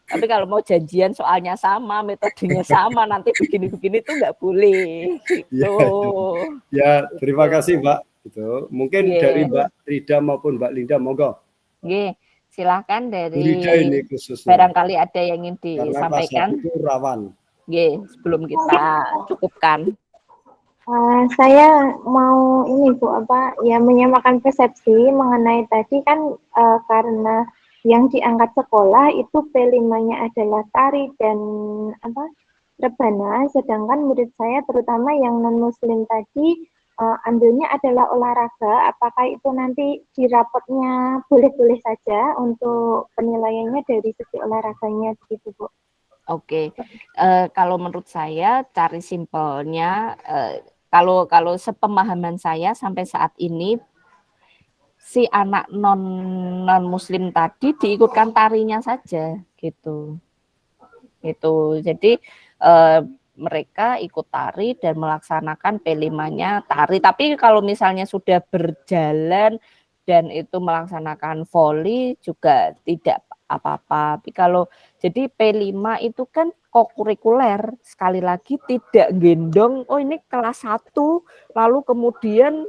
tapi kalau mau janjian soalnya sama, metodenya sama, nanti begini-begini itu nggak boleh. Gitu. Ya, terima kasih Mbak. Gitu. Mungkin dari Mbak Rida maupun Mbak Linda, monggo. Silahkan Burida dari ini khususnya. barangkali ada yang ingin Karena kelas 1 disampaikan. itu rawan. Sebelum kita cukupkan. Saya mau ini Bu, ya menyamakan persepsi mengenai tadi kan karena yang diangkat sekolah itu P5-nya adalah tari dan rebana, sedangkan murid saya terutama yang non-muslim tadi ambilnya adalah olahraga. Apakah itu nanti di rapotnya boleh-boleh saja untuk penilaiannya dari segi olahraganya begitu Bu? Oke, kalau menurut saya cari simpelnya, kalau sepemahaman saya sampai saat ini si anak non muslim tadi diikutkan tarinya saja gitu. Jadi mereka ikut tari dan melaksanakan P5-nya tari. Tapi kalau misalnya sudah berjalan dan itu melaksanakan voli juga tidak apa-apa. Tapi kalau jadi P5 itu kan kokurikuler, sekali lagi tidak gendong, oh ini kelas 1, lalu kemudian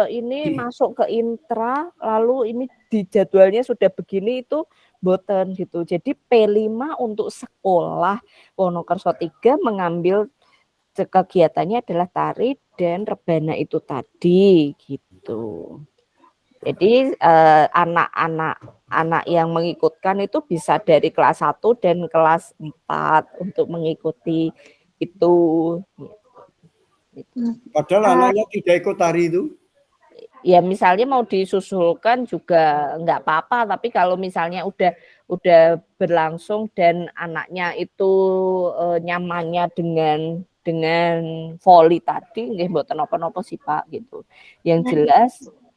ini masuk ke intra, lalu ini di jadwalnya sudah begini, itu boten gitu. Jadi P5 untuk sekolah Wonokerso 3 mengambil kegiatannya adalah tari dan rebana itu tadi gitu. Jadi anak-anak yang mengikutkan itu bisa dari kelas 1 dan kelas 4 untuk mengikuti itu. Padahal anaknya tidak ikut tari itu. Ya misalnya mau disusulkan juga enggak apa-apa, tapi kalau misalnya udah berlangsung dan anaknya itu nyamannya dengan voli tadi nggih mboten napa-napa sih Pak gitu. Yang jelas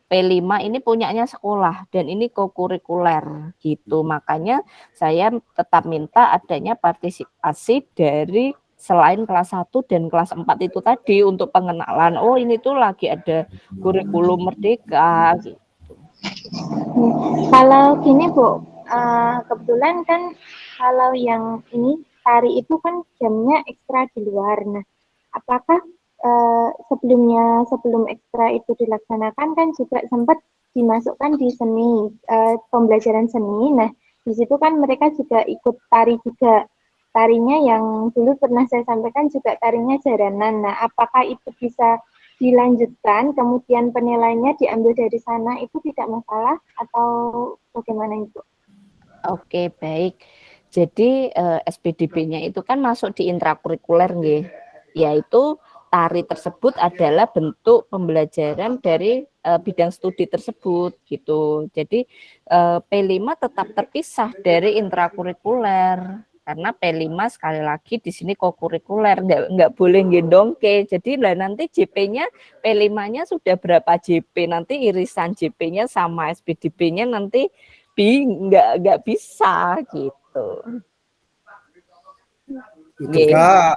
P5 ini punyanya sekolah dan ini kokurikuler gitu. Makanya saya tetap minta adanya partisipasi dari selain kelas 1 dan kelas 4 itu tadi untuk pengenalan, oh ini tuh lagi ada kurikulum merdeka gitu. Kalau gini Bu, kebetulan kan kalau yang ini tari itu kan jamnya ekstra di luar. Nah, apakah sebelum ekstra itu dilaksanakan kan juga sempat dimasukkan di seni, pembelajaran seni. Nah, di situ kan mereka juga ikut tari juga. Tarinya yang dulu pernah saya sampaikan juga tarinya jaranan. Nah, apakah itu bisa dilanjutkan, kemudian penilaiannya diambil dari sana, itu tidak masalah atau bagaimana itu? Oke, baik. Jadi SPDB-nya itu kan masuk di intrakurikuler nggih. Yaitu tari tersebut adalah bentuk pembelajaran dari bidang studi tersebut gitu. Jadi P5 tetap terpisah dari intrakurikuler. Karena P5 sekali lagi di sini kokurikuler, nggak boleh gendongke. Jadi lah nanti JP-nya P5-nya sudah berapa JP, nanti irisan JP-nya sama SPDB-nya nanti nggak bisa gitu. Mudeng Kak.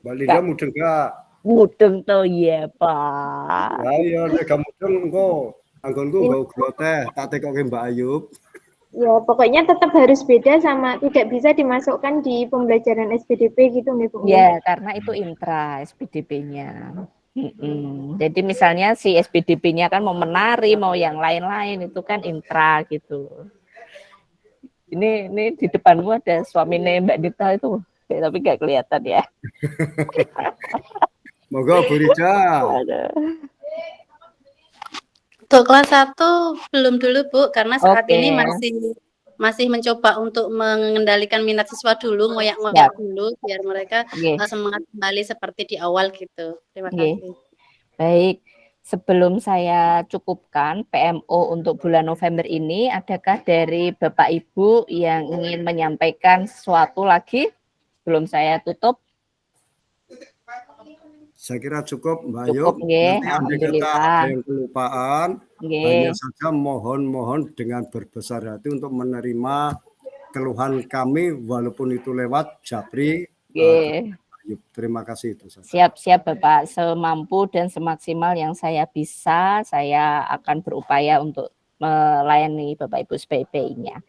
Mbak Linda mudeng Kak. Mudeng to ya Pak. Ya nek gak mudeng engko anggonku nggo gloteh tak tekoke Mbak Ayub. Ya, pokoknya tetap harus beda sama tidak bisa dimasukkan di pembelajaran SPDB gitu nih Bu. Ya, karena itu intra SPDB-nya. Jadi misalnya si SPDB-nya kan mau menari, mau yang lain-lain itu kan intra gitu. Ini di depanmu ada suaminya Mbak Dita itu, tapi nggak kelihatan ya. Monggo Bu Rida. Untuk kelas 1 belum dulu Bu, karena saat ini masih mencoba untuk mengendalikan minat siswa dulu, ngoyak-ngoyak dulu biar mereka semangat kembali seperti di awal gitu. Terima kasih. Baik, sebelum saya cukupkan PMO untuk bulan November ini, adakah dari Bapak Ibu yang ingin menyampaikan sesuatu lagi sebelum saya tutup? Saya kira cukup Mbak Ayub. Cukup, Nanti andai kata ada yang kelupaan, hanya saja mohon dengan berbesar hati untuk menerima keluhan kami walaupun itu lewat Japri. Terima kasih itu. Siap-siap Bapak, semampu dan semaksimal yang saya bisa, saya akan berupaya untuk melayani Bapak Ibu SPP-nya.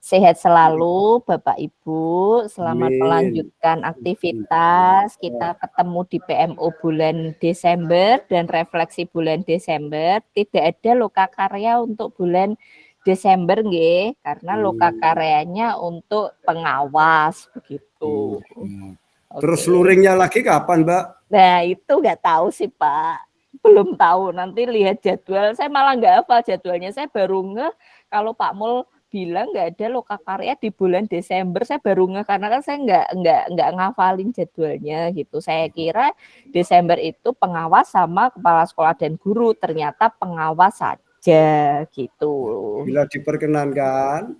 Sehat selalu Bapak Ibu, selamat melanjutkan aktivitas. Kita ketemu di PMO bulan Desember dan refleksi bulan Desember. Tidak ada loka karya untuk bulan Desember nggih, karena loka Hmm. karyanya untuk pengawas begitu. Hmm. Oke. Terus luringnya lagi kapan, Mbak? Nah, itu nggak tahu sih, Pak. Belum tahu, nanti lihat jadwal. Saya malah nggak hafal jadwalnya. Saya baru ngeh kalau Pak Mul bilang nggak ada loka karya di bulan Desember. Saya baru ngeh karena kan saya nggak ngafalin jadwalnya gitu. Saya kira Desember itu pengawas sama kepala sekolah dan guru. Ternyata pengawas saja gitu. Bila diperkenankan,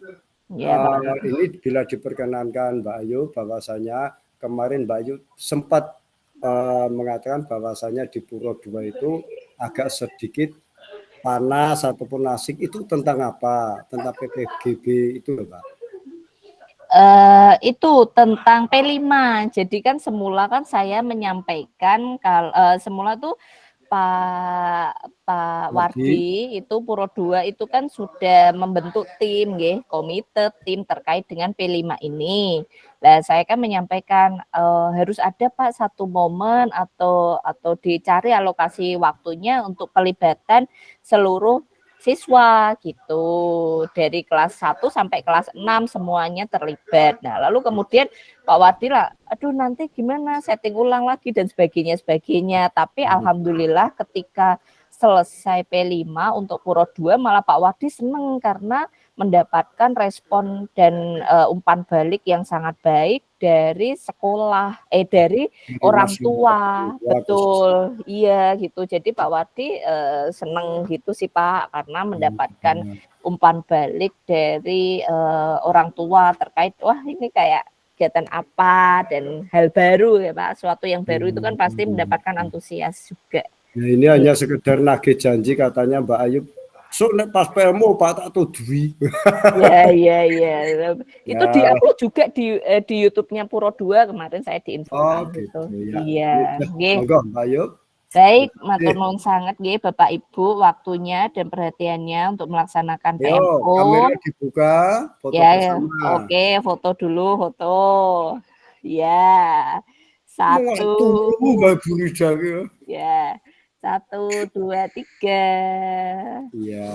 Ya, Pak. ini bila diperkenankan Mbak Ayu, bahwasanya kemarin Mbak Ayu sempat mengatakan bahwasanya di Puro 2 itu agak sedikit panas ataupun asik. Itu tentang apa? Tentang PPGB itu loh, Pak. Itu tentang P5. Jadi kan semula kan saya menyampaikan kalau semula tuh Pak Wardi itu Puro 2 itu kan sudah membentuk tim nggih, komite tim terkait dengan P5 ini. Nah, saya kan menyampaikan harus ada Pak satu momen atau dicari alokasi waktunya untuk pelibatan seluruh siswa gitu. Dari kelas 1 sampai kelas 6 semuanya terlibat. Nah, lalu kemudian Pak Wardi lah, aduh nanti gimana setting ulang lagi dan sebagainya. Tapi alhamdulillah ketika selesai P5 untuk Puro 2 malah Pak Wardi seneng karena mendapatkan respon dan umpan balik yang sangat baik dari sekolah, dari orang tua, betul, iya gitu. Jadi Pak Wardi seneng gitu sih Pak, karena mendapatkan umpan balik dari orang tua terkait, wah ini kayak kegiatan apa dan hal baru ya Pak, suatu yang baru itu kan pasti mendapatkan antusias juga. Nah, ini hanya sekedar nagih janji katanya Mbak Ayu. Sok nek pas PMO Pak tak tudui. Ya. Itu di aku juga di YouTube-nya Puro 2 kemarin saya diinfokan gitu. Ya. Iya, nggih. Monggo Mbak Ayu. Baik, matur nuwun sangat nggih Bapak Ibu waktunya dan perhatiannya untuk melaksanakan PMO. Kamera dibuka, foto Ya, bersama. oke, foto dulu, foto. Ya. Satu. Mbak Buri Jawa. Ya. 1, 2, 3. Iya.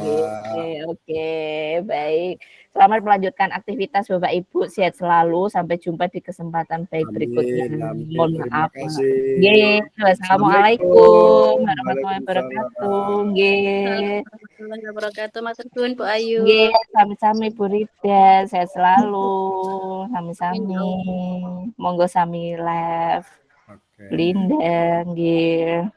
Oke, baik. Selamat melanjutkan aktivitas Bapak Ibu, sehat selalu. Sampai jumpa di kesempatan baik berikutnya. Mohon Terima maaf. kasih. Wassalamualaikum warahmatullahi wabarakatuh. Nggih. Warahmatullahi wabarakatuh. Matur nuwun Bu Ayu. Nggih, sami-sami Bu Rida, sehat selalu. Sami-sami. Monggo sami live. Linda, nggih.